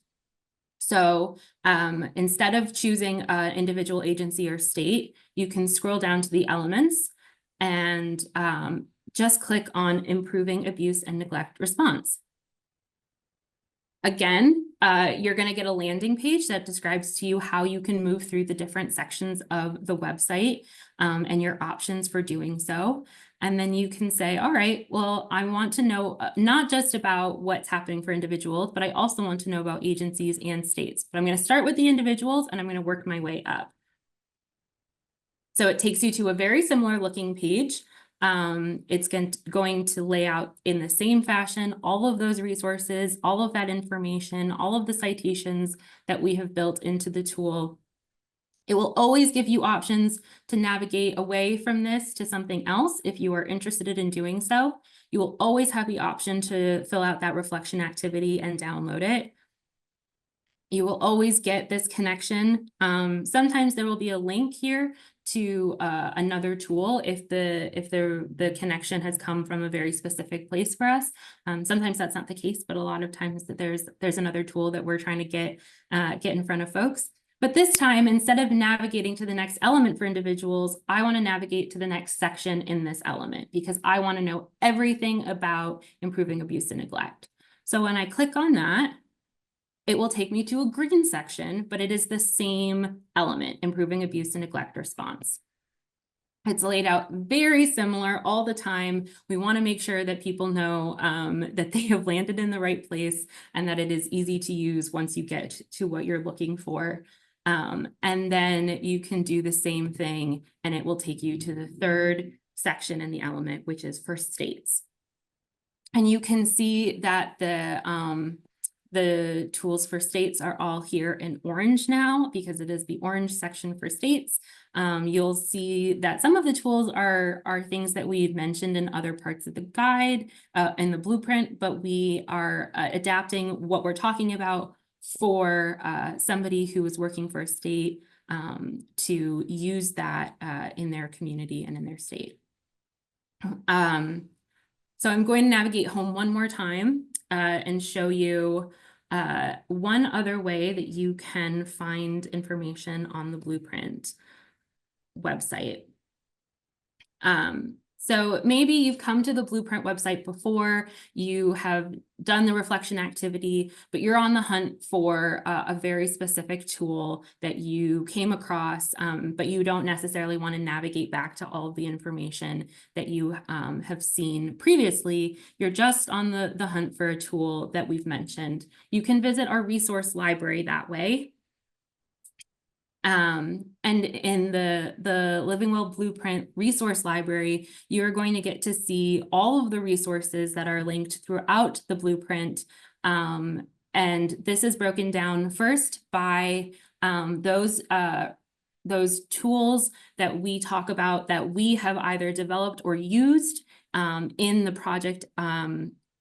So instead of choosing an individual agency or state, you can scroll down to the elements and just click on improving abuse and neglect response. Again, you're going to get a landing page that describes to you how you can move through the different sections of the website and your options for doing so. And then you can say, all right, well, I want to know not just about what's happening for individuals, but I also want to know about agencies and states. But I'm going to start with the individuals and I'm going to work my way up. So it takes you to a very similar looking page. It's going to lay out in the same fashion all of those resources, all of that information, all of the citations that we have built into the tool. It will always give you options to navigate away from this to something else if you are interested in doing so. You will always have the option to fill out that reflection activity and download it. You will always get this connection. Sometimes there will be a link here to another tool if the connection has come from a very specific place for us. Sometimes that's not the case, but a lot of times that there's another tool that we're trying to get in front of folks. But this time, instead of navigating to the next element for individuals, I want to navigate to the next section in this element because I want to know everything about improving abuse and neglect. So when I click on that, it will take me to a green section, but it is the same element, improving abuse and neglect response. It's laid out very similar all the time. We want to make sure that people know that they have landed in the right place and that it is easy to use once you get to what you're looking for. And then you can do the same thing and it will take you to the third section in the element, which is for states. And you can see that the tools for states are all here in orange now because it is the orange section for states. You'll see that some of the tools are things that we've mentioned in other parts of the guide in the blueprint, but we are adapting what we're talking about for somebody who is working for a state to use that in their community and in their state. So I'm going to navigate home one more time and show you one other way that you can find information on the Blueprint website. So maybe you've come to the Blueprint website before, you have done the reflection activity, but you're on the hunt for a very specific tool that you came across, but you don't necessarily want to navigate back to all of the information that you have seen previously. You're just on the hunt for a tool that we've mentioned. You can visit our resource library that way. And in the Living Well Blueprint resource library, you're going to get to see all of the resources that are linked throughout the blueprint. And this is broken down first by those tools that we talk about that we have either developed or used in the project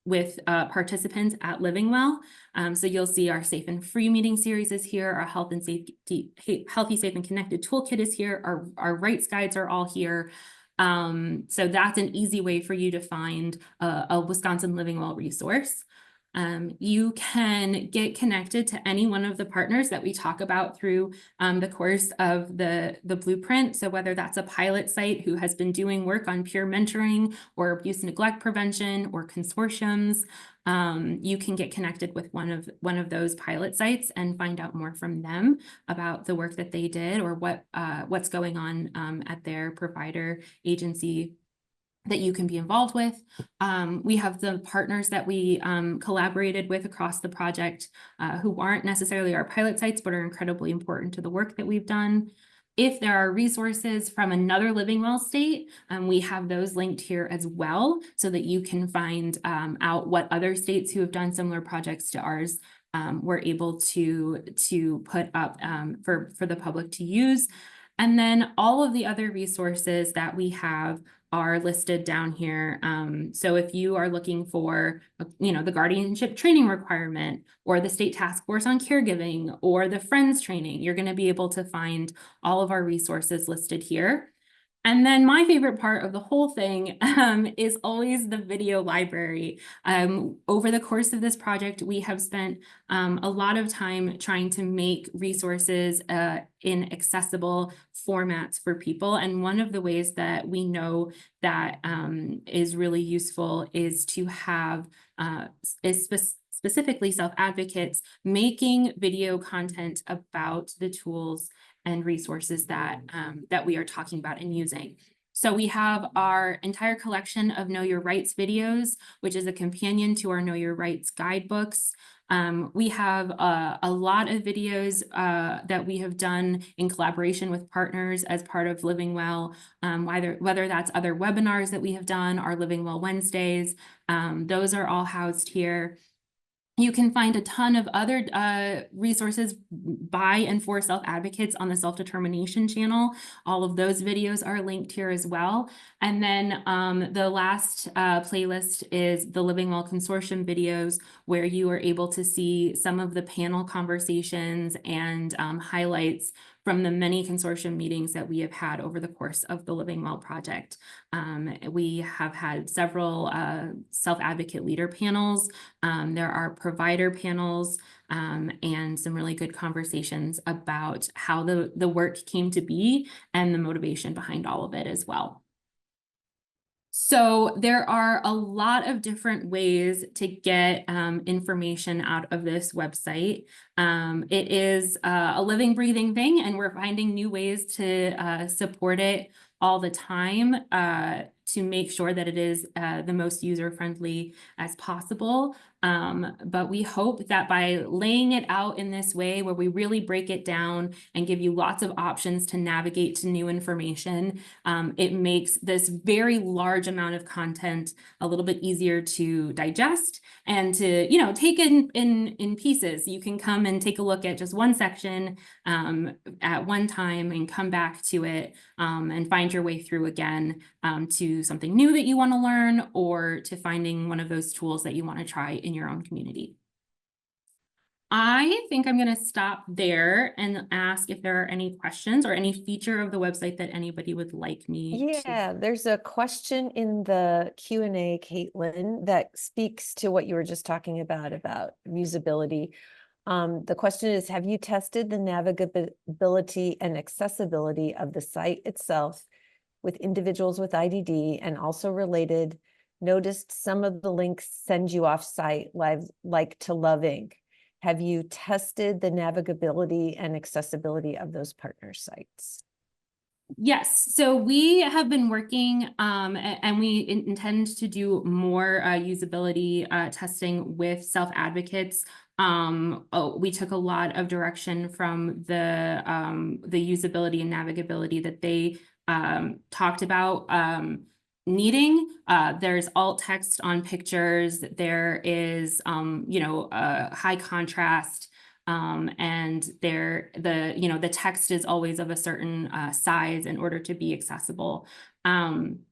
with participants at Living Well. So you'll see our Safe and Free meeting series is here, our Healthy, Safe and Connected toolkit is here, our rights guides are all here. So that's an easy way for you to find a Wisconsin Living Well resource. You can get connected to any one of the partners that we talk about through the course of the blueprint. So whether that's a pilot site who has been doing work on peer mentoring or abuse and neglect prevention or consortiums, you can get connected with one of those pilot sites and find out more from them about the work that they did or what's going on at their provider agency that you can be involved with. We have the partners that we collaborated with across the project who aren't necessarily our pilot sites, but are incredibly important to the work that we've done. If there are resources from another Living Well state, we have those linked here as well, so that you can find out what other states who have done similar projects to ours were able to put up for the public to use. And then all of the other resources that we have are listed down here. So if you are looking for, the guardianship training requirement, or the state task force on caregiving, or the Friends training, you're going to be able to find all of our resources listed here. And then my favorite part of the whole thing is always the video library. Over the course of this project, we have spent a lot of time trying to make resources in accessible formats for people. And one of the ways that we know that is really useful is to have specifically self-advocates making video content about the tools and resources that that we are talking about and using. So we have our entire collection of Know Your Rights videos, which is a companion to our Know Your Rights guidebooks. We have a lot of videos that we have done in collaboration with partners as part of Living Well, whether that's other webinars that we have done, our Living Well Wednesdays, those are all housed here. You can find a ton of other resources by and for self-advocates on the self-determination channel. All of those videos are linked here as well. And then the last playlist is the Living Well Consortium videos, where you are able to see some of the panel conversations and highlights from the many consortium meetings that we have had over the course of the Living Well project. We have had several self-advocate leader panels. There are provider panels and some really good conversations about how the work came to be and the motivation behind all of it as well. So there are a lot of different ways to get information out of this website. It is a living, breathing thing, and we're finding new ways to support it all the time to make sure that it is the most user-friendly as possible. But we hope that by laying it out in this way, where we really break it down and give you lots of options to navigate to new information, it makes this very large amount of content a little bit easier to digest and to, take in pieces. You can come and take a look at just one section at one time and come back to it and find your way through again to something new that you want to learn, or to finding one of those tools that you want to try in your own community. I think I'm going to stop there and ask if there are any questions or any feature of the website that anybody would like me to. Yeah, there's a question in the Q&A, Caitlin, that speaks to what you were just talking about usability. The question is, have you tested the navigability and accessibility of the site itself with individuals with IDD, and also related, noticed some of the links send you off site, like to Love Inc. Have you tested the navigability and accessibility of those partner sites? Yes, so we have been working and we intend to do more usability testing with self-advocates. We took a lot of direction from the usability and navigability that they talked about needing. There's alt text on pictures. There is, high contrast. And the text is always of a certain size in order to be accessible. And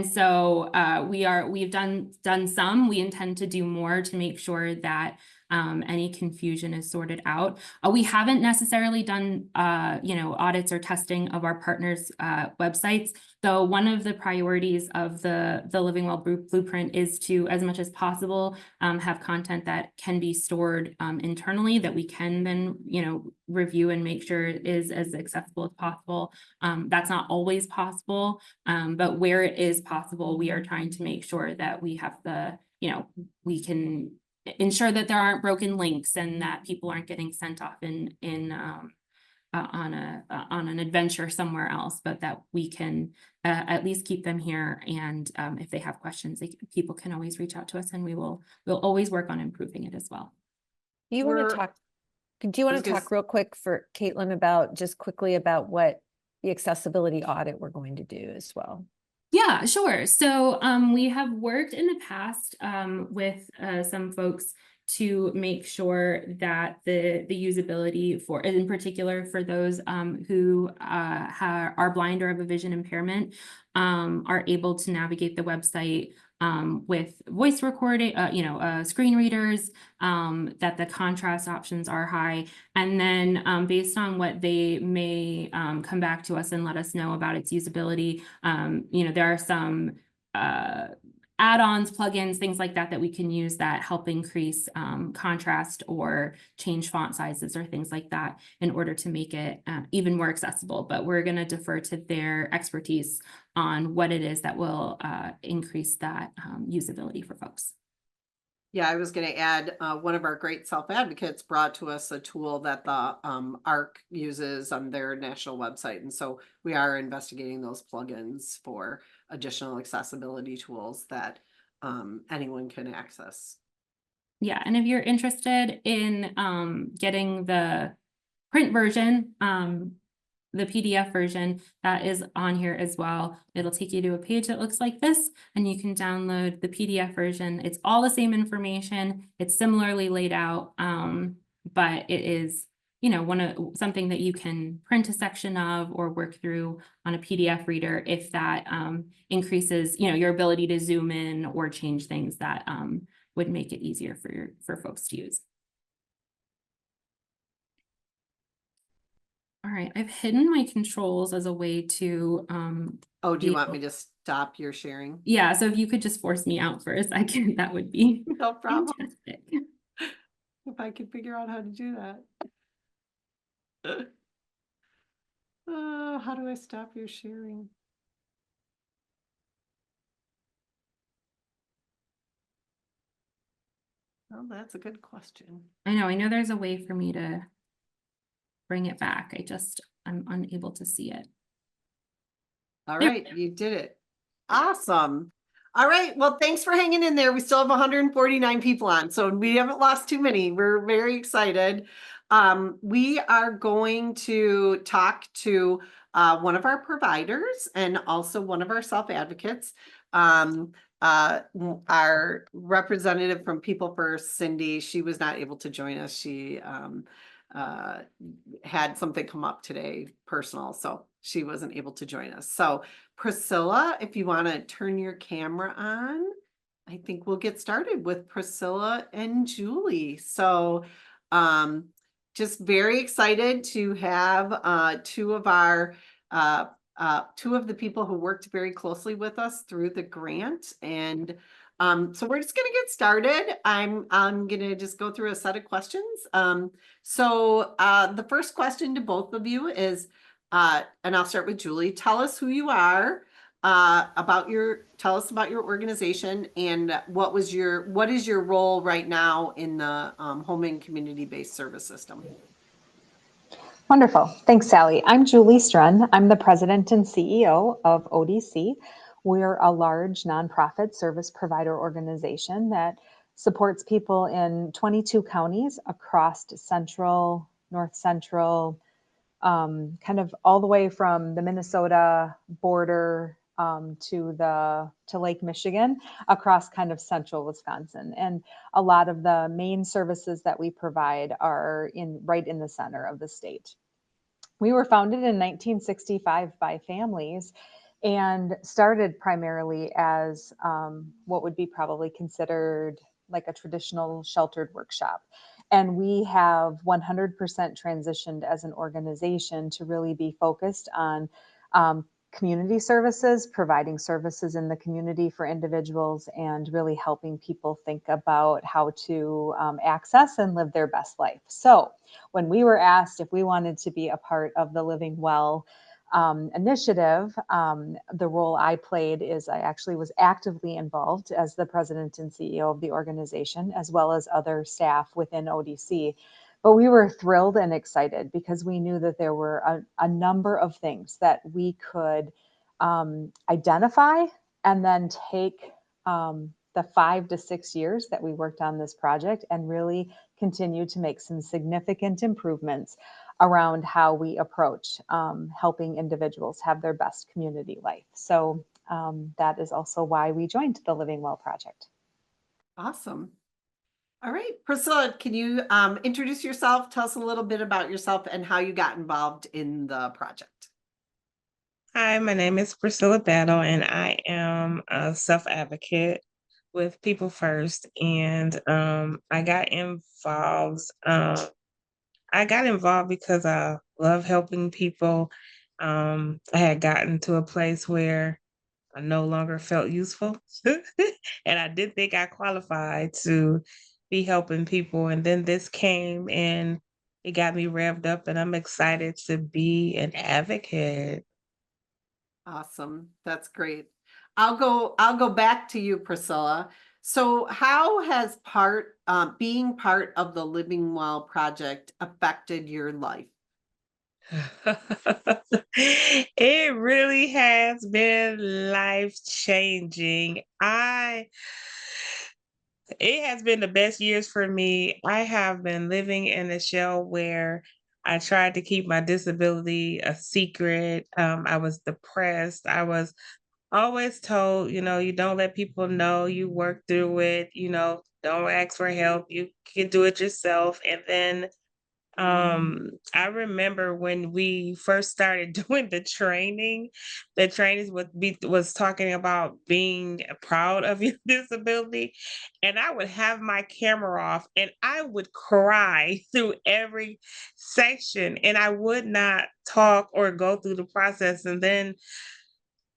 so we've done some. We intend to do more to make sure that any confusion is sorted out. We haven't necessarily done audits or testing of our partners' websites, though one of the priorities of the Living Well Blueprint is to, as much as possible, have content that can be stored internally, that we can then review and make sure it is as accessible as possible. That's not always possible, but where it is possible, we are trying to make sure that we have we can ensure that there aren't broken links and that people aren't getting sent off in on an adventure somewhere else, but that we can at least keep them here. And if they have questions, people can always reach out to us, and we'll always work on improving it as well. Do you want We're- to talk? Do you want to talk real quick for Caitlin about just quickly about what the accessibility audit we're going to do as well? Yeah, sure. So we have worked in the past with some folks to make sure that the usability for, in particular, for those who are blind or have a vision impairment, are able to navigate the website with voice recording, screen readers, that the contrast options are high. And then based on what they may come back to us and let us know about its usability, there are some add-ons, plugins, things like that we can use that help increase contrast or change font sizes or things like that in order to make it even more accessible. But we're going to defer to their expertise on what it is that will increase that usability for folks. Yeah, I was going to add, one of our great self-advocates brought to us a tool that the ARC uses on their national website. And so we are investigating those plugins for additional accessibility tools that anyone can access. Yeah, and if you're interested in getting the print version, the PDF version that is on here as well, it'll take you to a page that looks like this, and you can download the PDF version. It's all the same information. It's similarly laid out, but it is, something that you can print a section of or work through on a PDF reader if that increases, your ability to zoom in or change things that would make it easier for folks to use. All right, I've hidden my controls as a way to Oh, do you want me to stop your sharing? Yeah, so if you could just force me out for a second, that would be No problem. fantastic. If I could figure out how to do that. How do I stop your sharing? Well, that's a good question. I know there's a way for me to bring it back. I'm unable to see it. All right, you did it. Awesome. All right, well, thanks for hanging in there. We still have 149 people on, so we haven't lost too many. We're very excited. We are going to talk to one of our providers and also one of our self-advocates. Our representative from People First, Cindy, she was not able to join us. She had something come up today, personal, so she wasn't able to join us. So Priscilla, if you want to turn your camera on, I think we'll get started with Priscilla and Julie. So just very excited to have two of the people who worked very closely with us through the grant. And so we're just going to get started. I'm going to just go through a set of questions. So the first question to both of you is, and I'll start with Julie. Tell us who you are, tell us about your organization, and what is your role right now in the home and community-based service system? Wonderful. Thanks, Sally. I'm Julie Strun. I'm the president and CEO of ODC. We're a large nonprofit service provider organization that supports people in 22 counties across central, north central, kind of all the way from the Minnesota border to Lake Michigan, across kind of central Wisconsin. And a lot of the main services that we provide are right in the center of the state. We were founded in 1965 by families and started primarily as what would be probably considered like a traditional sheltered workshop. And we have 100% transitioned as an organization to really be focused on community services, providing services in the community for individuals, and really helping people think about how to access and live their best life. So when we were asked if we wanted to be a part of the Living Well initiative, the role I played is I actually was actively involved as the president and CEO of the organization, as well as other staff within ODC, But we were thrilled and excited because we knew that there were a number of things that we could identify and then take the 5 to 6 years that we worked on this project and really continue to make some significant improvements around how we approach helping individuals have their best community life. So that is also why we joined the Living Well Project. Awesome. All right, Priscilla, can you introduce yourself? Tell us a little bit about yourself and how you got involved in the project. Hi, my name is Priscilla Battle, and I am a self-advocate with People First. And I got involved. I got involved because I love helping people. I had gotten to a place where I no longer felt useful, and I did think I qualified to be helping people. And then this came, and it got me revved up, and I'm excited to be an advocate. Awesome. That's great. I'll go back to you, Priscilla. So how has being part of the Living Well project affected your life? It really has been life changing. It has been the best years for me. I have been living in a shell where I tried to keep my disability a secret. I was depressed. I was always told, you don't let people know, you work through it, don't ask for help, you can do it yourself. And then I remember when we first started doing the trainings was talking about being proud of your disability. And I would have my camera off and I would cry through every section and I would not talk or go through the process. And then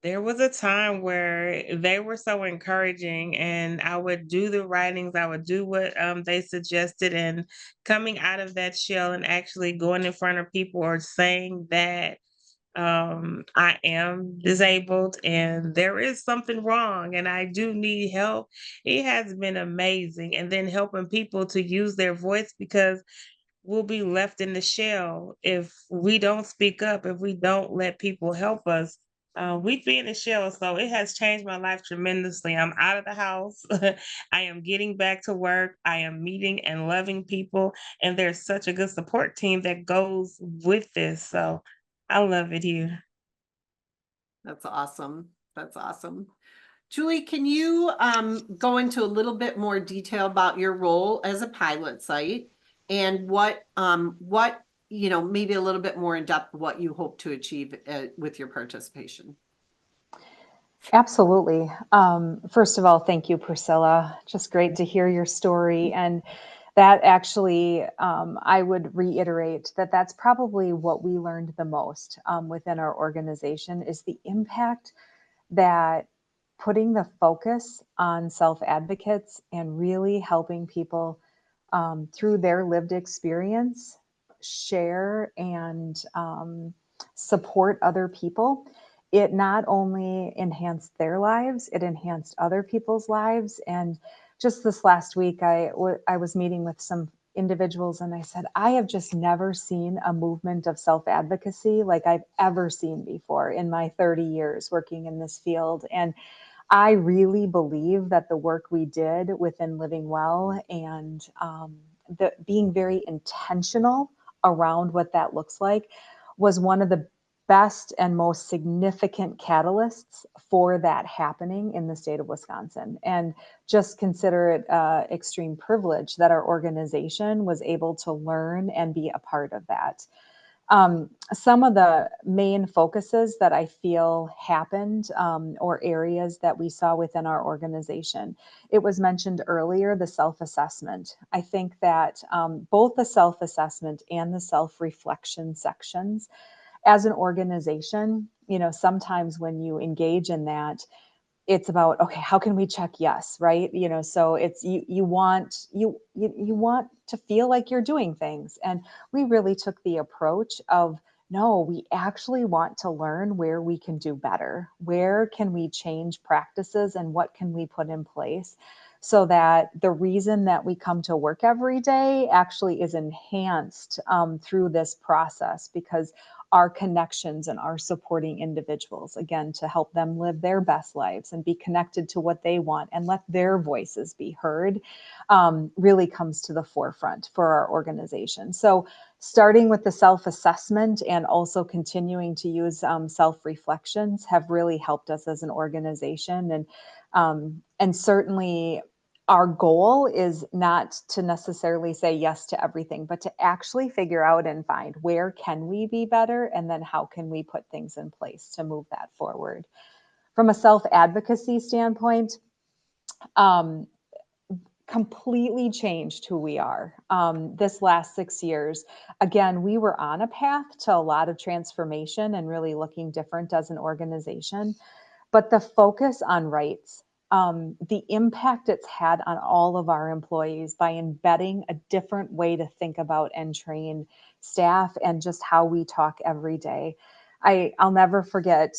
there was a time where they were so encouraging, and I would do the writings, I would do what they suggested, and coming out of that shell and actually going in front of people or saying that I am disabled and there is something wrong and I do need help. It has been amazing. And then helping people to use their voice because we'll be left in the shell if we don't speak up, if we don't let people help us. We'd be in the shell. So it has changed my life tremendously. I'm out of the house. I am getting back to work. I am meeting and loving people. And there's such a good support team that goes with this. So I love it here. That's awesome. That's awesome. Julie, can you go into a little bit more detail about your role as a pilot site and what maybe a little bit more in depth what you hope to achieve with your participation? Absolutely. First of all, thank you, Priscilla. Just great to hear your story. And that actually, I would reiterate that that's probably what we learned the most within our organization is the impact that putting the focus on self-advocates and really helping people through their lived experience share and support other people. It not only enhanced their lives, it enhanced other people's lives. And just this last week, I was meeting with some individuals and I said, I have just never seen a movement of self-advocacy like I've ever seen before in my 30 years working in this field. And I really believe that the work we did within Living Well and being very intentional around what that looks like was one of the best and most significant catalysts for that happening in the state of Wisconsin. And just consider it extreme privilege that our organization was able to learn and be a part of that. Some of the main focuses that I feel happened or areas that we saw within our organization. It was mentioned earlier, the self-assessment. I think that both the self-assessment and the self-reflection sections as an organization, sometimes when you engage in that, it's about, okay, how can we check yes, right? So it's you want to feel like you're doing things. And we really took the approach of, no, we actually want to learn where we can do better. Where can we change practices and what can we put in place so that the reason that we come to work every day actually is enhanced through this process, because our connections and our supporting individuals, again, to help them live their best lives and be connected to what they want and let their voices be heard, really comes to the forefront for our organization. So starting with the self-assessment and also continuing to use self-reflections have really helped us as an organization. And certainly our goal is not to necessarily say yes to everything, but to actually figure out and find where can we be better, and then how can we put things in place to move that forward. From a self-advocacy standpoint, completely changed who we are this last 6 years. Again, we were on a path to a lot of transformation and really looking different as an organization. But the focus on rights, the impact it's had on all of our employees by embedding a different way to think about and train staff and just how we talk every day. I'll never forget,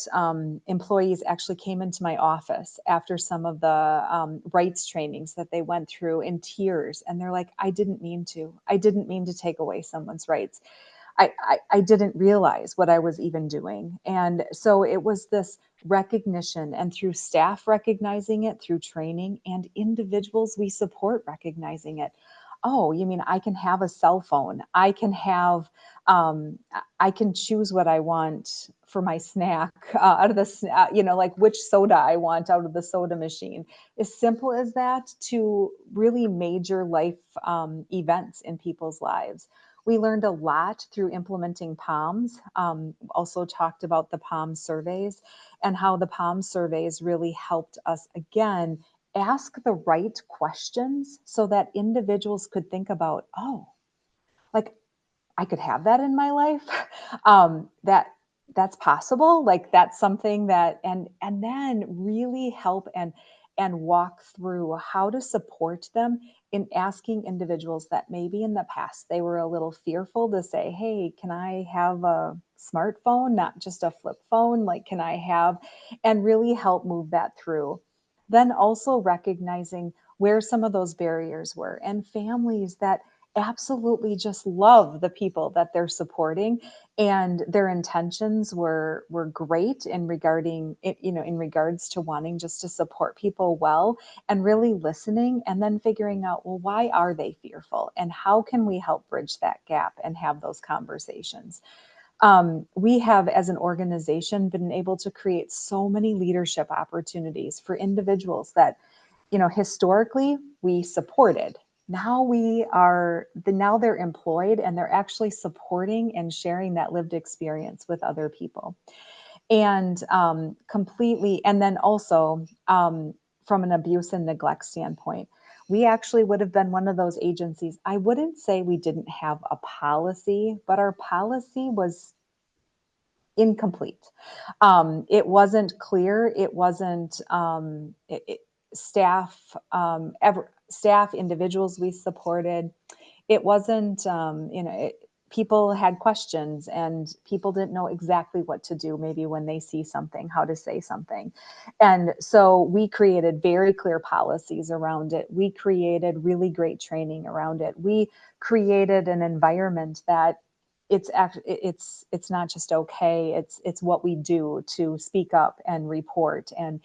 employees actually came into my office after some of the rights trainings that they went through in tears. And they're like, I didn't mean to take away someone's rights. I didn't realize what I was even doing. And so it was this recognition, and through staff recognizing it, through training, and individuals we support recognizing it. Oh, you mean I can have a cell phone? I can have, I can choose what I want for my snack out of the, like which soda I want out of the soda machine. As simple as that to really major life events in people's lives. We learned a lot through implementing PALMs, also talked about the PALM surveys and how the PALM surveys really helped us, again, ask the right questions so that individuals could think about, oh, like I could have that in my life. That's possible. Like that's something that, and then really help and walk through how to support them in asking individuals that maybe in the past they were a little fearful to say, hey, can I have a smartphone, not just a flip phone? Like, can I have, and really help move that through. Then also recognizing where some of those barriers were, and families that absolutely just love the people that they're supporting, and their intentions were great in regarding it, in regards to wanting just to support people well, and really listening and then figuring out, well, why are they fearful and how can we help bridge that gap and have those conversations. We have, as an organization, been able to create so many leadership opportunities for individuals that, historically we supported. Now now they're employed and they're actually supporting and sharing that lived experience with other people. And completely, and then also from an abuse and neglect standpoint, we actually would have been one of those agencies. I wouldn't say we didn't have a policy, but our policy was incomplete. It wasn't clear. It wasn't staff, staff individuals we supported. It wasn't, people had questions and people didn't know exactly what to do, maybe when they see something, how to say something. And so we created very clear policies around it. We created really great training around it. We created an environment that it's not just okay. It's what we do to speak up and report and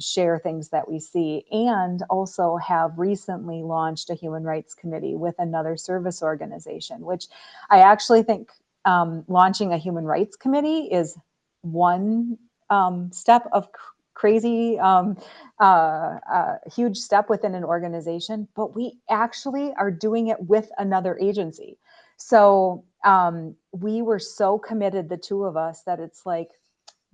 share things that we see, and also have recently launched a human rights committee with another service organization, which I actually think launching a human rights committee is one step of crazy, huge step within an organization, but we actually are doing it with another agency. So we were so committed, the two of us, that it's like,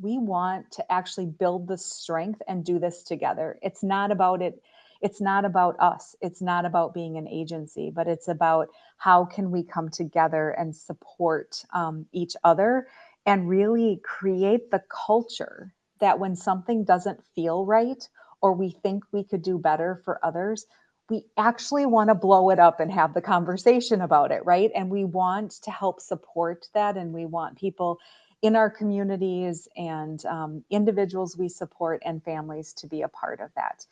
we want to actually build the strength and do this together. It's not about it. It's not about us. It's not about being an agency, but it's about how can we come together and support each other and really create the culture that when something doesn't feel right or we think we could do better for others, we actually want to blow it up and have the conversation about it, right? And we want to help support that, and we want people in our communities and individuals we support and families to be a part of that.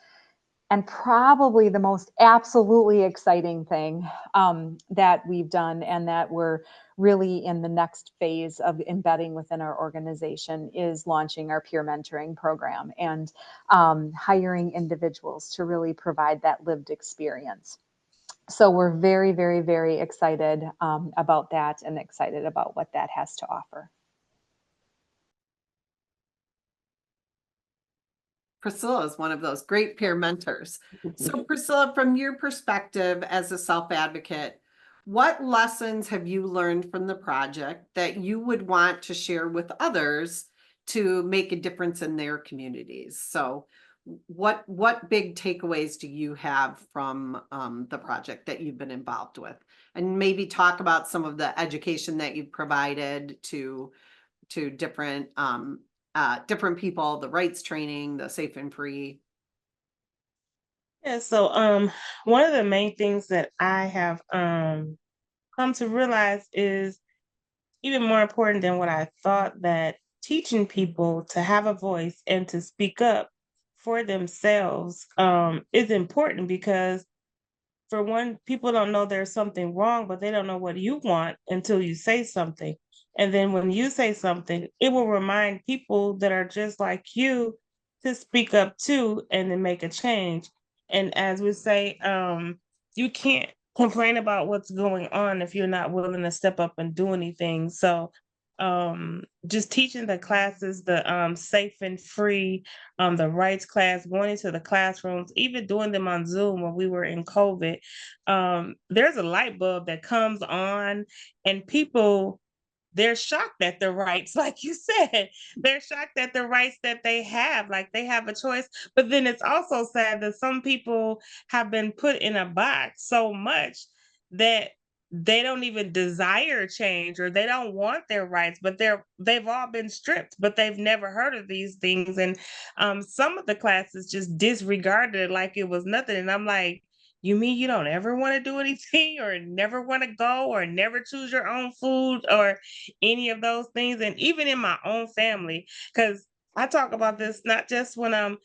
And probably the most absolutely exciting thing that we've done and that we're really in the next phase of embedding within our organization is launching our peer mentoring program and hiring individuals to really provide that lived experience. So we're very, very, very excited about that and excited about what that has to offer. Priscilla is one of those great peer mentors. So Priscilla, from your perspective as a self-advocate, what lessons have you learned from the project that you would want to share with others to make a difference in their communities? So what big takeaways do you have from the project that you've been involved with? And maybe talk about some of the education that you've provided to different different people, the rights training, the safe and free. Yeah, so one of the main things that I have come to realize is even more important than what I thought, that teaching people to have a voice and to speak up for themselves is important, because for one, people don't know there's something wrong, but they don't know what you want until you say something. And then when you say something, it will remind people that are just like you to speak up too and then make a change. And as we say, you can't complain about what's going on if you're not willing to step up and do anything. So just teaching the classes, the safe and free, the rights class, going into the classrooms, even doing them on Zoom when we were in COVID, there's a light bulb that comes on, and people, they're shocked at the rights, like you said. They're shocked at the rights that they have, like they have a choice. But then it's also sad that some people have been put in a box so much that they don't even desire change, or they don't want their rights, but they've all been stripped, but they've never heard of these things. And some of the classes just disregarded it like it was nothing. And I'm like, you mean you don't ever want to do anything, or never want to go, or never choose your own food, or any of those things? And even in my own family, because I talk about this not just when I'm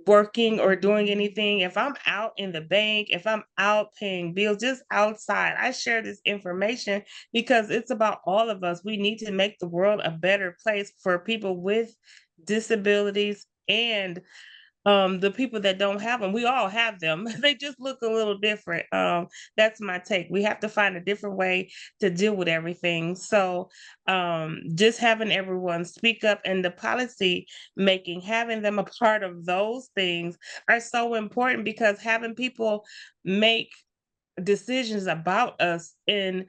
working or doing anything. If I'm out in the bank, if I'm out paying bills, just outside, I share this information because it's about all of us. We need to make the world a better place for people with disabilities and the people that don't have them. We all have them. They just look a little different. That's my take. We have to find a different way to deal with everything. So just having everyone speak up, and the policy making, having them a part of those things are so important, because having people make decisions about us in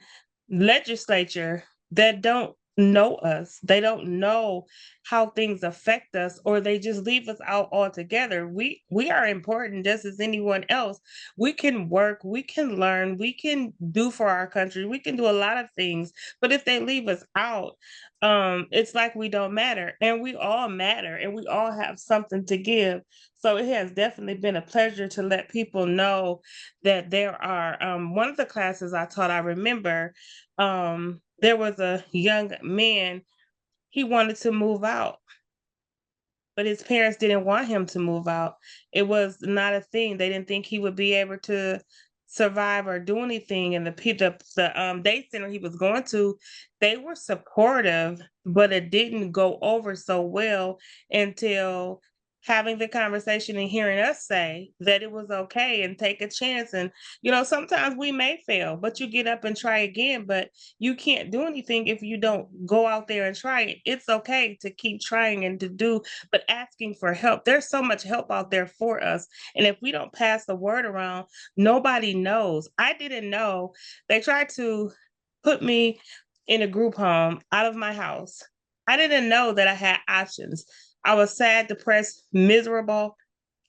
legislature that don't know us, they don't know how things affect us, or they just leave us out altogether. We are important just as anyone else. We can work, we can learn, we can do for our country, we can do a lot of things. But if they leave us out, it's like we don't matter. And we all matter, and we all have something to give. So it has definitely been a pleasure to let people know that there are one of the classes I taught, I remember there was a young man, he wanted to move out, but his parents didn't want him to move out. It was not a thing. They didn't think he would be able to survive or do anything. And the day center he was going to, they were supportive, but it didn't go over so well until having the conversation and hearing us say that it was okay and take a chance. And sometimes we may fail, but you get up and try again. But you can't do anything if you don't go out there and try it. It's okay to keep trying and to do, but asking for help. There's so much help out there for us. And if we don't pass the word around, nobody knows. I didn't know. They tried to put me in a group home out of my house. I didn't know that I had options. I was sad, depressed, miserable.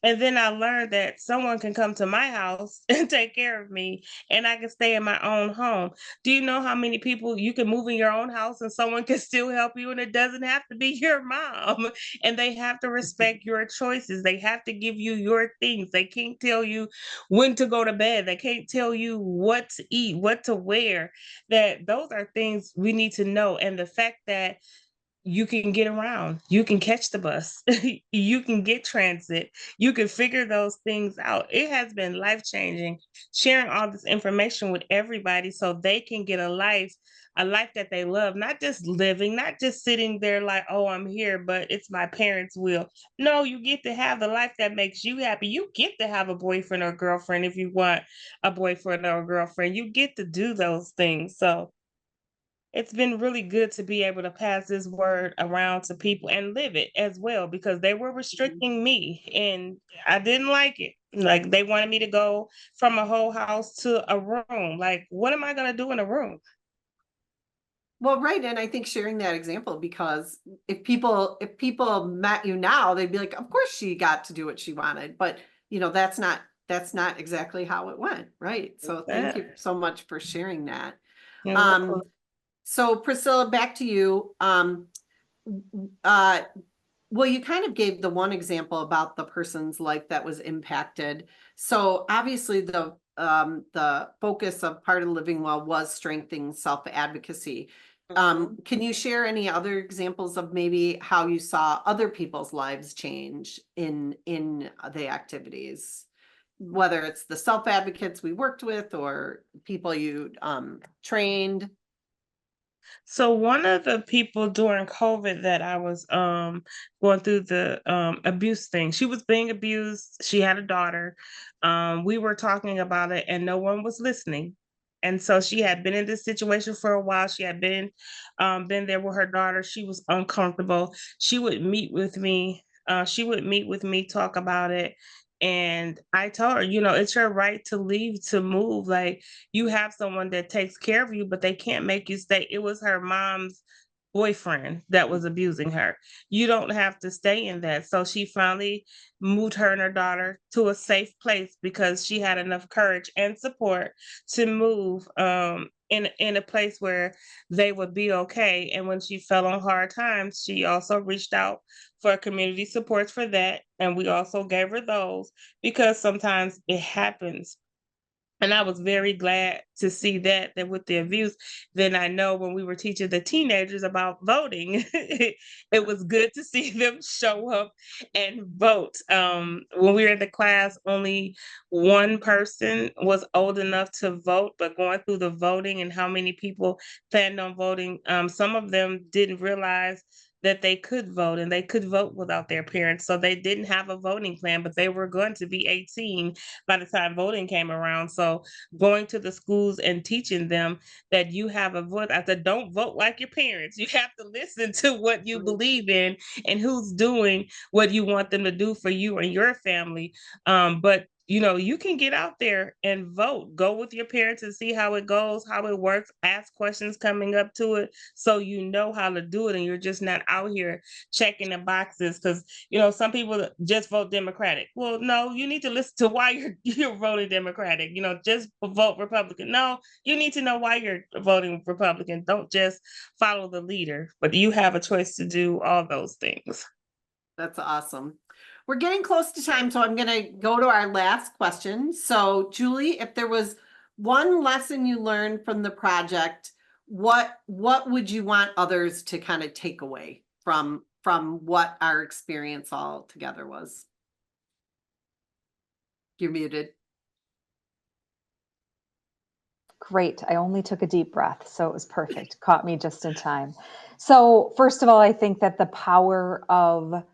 And then I learned that someone can come to my house and take care of me, and I can stay in my own home. Do you know how many people you can move in your own house and someone can still help you, and it doesn't have to be your mom? And they have to respect your choices. They have to give you your things. They can't tell you when to go to bed. They can't tell you what to eat, what to wear. That those are things we need to know. And the fact that you can get around, you can catch the bus, you can get transit, you can figure those things out. It has been life changing sharing all this information with everybody so they can get a life that they love, not just living, not just sitting there like, oh, I'm here, but it's my parents' will. No, you get to have the life that makes you happy. You get to have a boyfriend or girlfriend if you want a boyfriend or a girlfriend. You get to do those things. So it's been really good to be able to pass this word around to people and live it as well, because they were restricting me and I didn't like it. Like they wanted me to go from a whole house to a room. Like, what am I going to do in a room? Well, right. And I think sharing that example, because if people met you now, they'd be like, of course she got to do what she wanted. But that's not exactly how it went. Right. So thank you so much for sharing that. You're Um, welcome. so Priscilla, back to you. Uh, well, you kind of gave the one example about the person's life that was impacted. So obviously the focus of part of Living Well was strengthening self-advocacy. Can you share any other examples of maybe how you saw other people's lives change in the activities, whether it's the self-advocates we worked with or people you trained? So one of the people during COVID that I was going through the abuse thing, she was being abused. She had a daughter. We were talking about it and no one was listening. And so she had been in this situation for a while. She had been there with her daughter. She was uncomfortable. She would meet with me. Talk about it. And I told her, it's your right to leave, to move. Like, you have someone that takes care of you, but they can't make you stay. It was her mom's boyfriend that was abusing her. You don't have to stay in that. So she finally moved her and her daughter to a safe place because she had enough courage and support to move in a place where they would be okay. And when she fell on hard times, she also reached out for community supports for that. And we also gave her those because sometimes it happens. And I was very glad to see that with the abuse. Then I know when we were teaching the teenagers about voting, it was good to see them show up and vote. When we were in the class, only one person was old enough to vote, but going through the voting and how many people planned on voting, some of them didn't realize that they could vote and they could vote without their parents. So they didn't have a voting plan, but they were going to be 18 by the time voting came around. So going to the schools and teaching them that you have a voice. I said, don't vote like your parents. You have to listen to what you believe in and who's doing what you want them to do for you and your family. But you can get out there and vote. Go with your parents and see how it goes, how it works. Ask questions coming up to it so you know how to do it and you're just not out here checking the boxes. Because some people just vote Democratic. Well, no, you need to listen to why you're voting Democratic. Just vote Republican. No, you need to know why you're voting Republican. Don't just follow the leader, but you have a choice to do all those things. That's awesome. We're getting close to time, so I'm going to go to our last question. So, Julie, if there was one lesson you learned from the project, what would you want others to kind of take away from what our experience all together was? You're muted. Great. I only took a deep breath, so it was perfect. Caught me just in time. So first of all, I think that the power of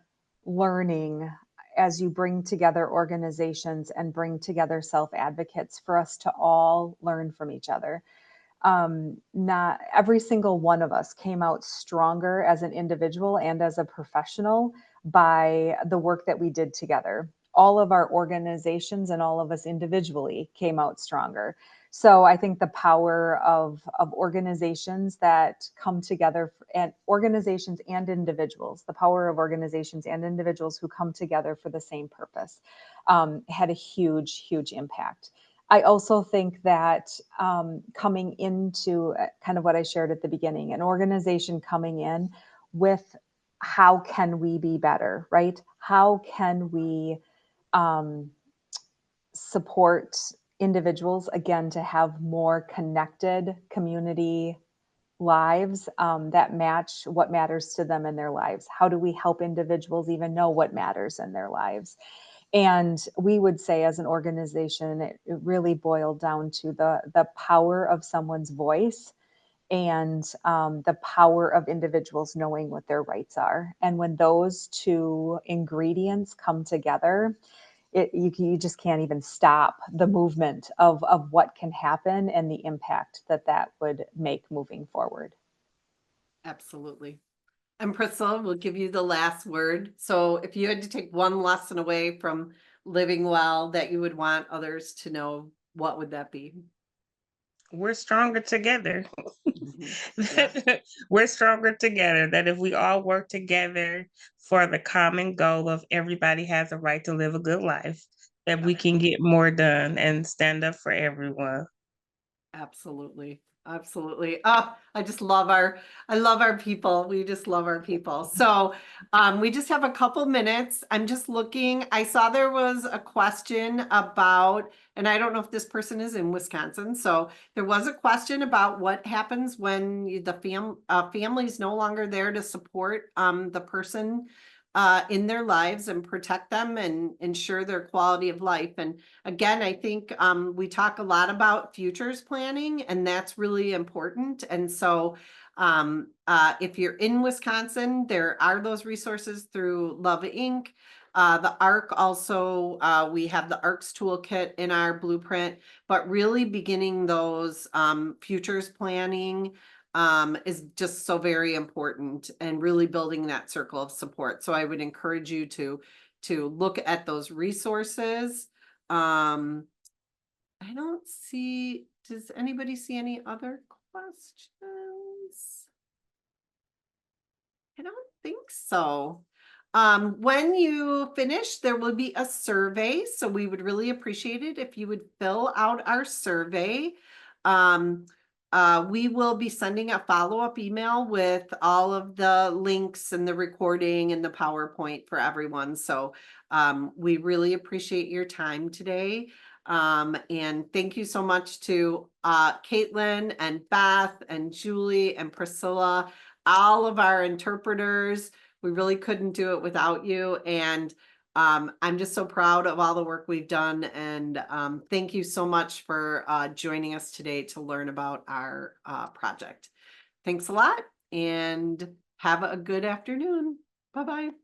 learning as you bring together organizations and bring together self-advocates for us to all learn from each other. Not every single one of us came out stronger as an individual and as a professional by the work that we did together. All of our organizations and all of us individually came out stronger. So I think the power of organizations that come together, and organizations and individuals, the power of organizations and individuals who come together for the same purpose, had a huge, huge impact. I also think that coming into kind of what I shared at the beginning, an organization coming in with how can we be better, right? How can we support individuals, again, to have more connected community lives that match what matters to them in their lives? How do we help individuals even know what matters in their lives? And we would say as an organization, it really boiled down to the power of someone's voice and the power of individuals knowing what their rights are. And when those two ingredients come together, you just can't even stop the movement of what can happen and the impact that that would make moving forward. Absolutely. And Priscilla, we'll give you the last word. So if you had to take one lesson away from living well that you would want others to know, what would that be? We're stronger together. Yeah. We're stronger together. That if we all work together for the common goal of everybody has a right to live a good life, that we can get more done and stand up for everyone. Absolutely. Absolutely. Oh, I love our people. We just love our people. So we just have a couple minutes. I'm just looking. I saw there was a question about, and I don't know if this person is in Wisconsin. So there was a question about what happens when the family is no longer there to support the person in their lives and protect them and ensure their quality of life. And again, I think we talk a lot about futures planning, and that's really important. And so if you're in Wisconsin, there are those resources through Love Inc. The ARC also, we have the ARC's toolkit in our blueprint, but really beginning those futures planning is just so very important, and really building that circle of support. So I would encourage you to look at those resources. I don't see, does anybody see any other questions? I don't think so. When you finish, there will be a survey. So we would really appreciate it if you would fill out our survey. We will be sending a follow-up email with all of the links and the recording and the PowerPoint for everyone. So we really appreciate your time today. And thank you so much to Caitlin and Beth and Julie and Priscilla, all of our interpreters. We really couldn't do it without you. And I'm just so proud of all the work we've done. And thank you so much for joining us today to learn about our project. Thanks a lot and have a good afternoon. Bye-bye.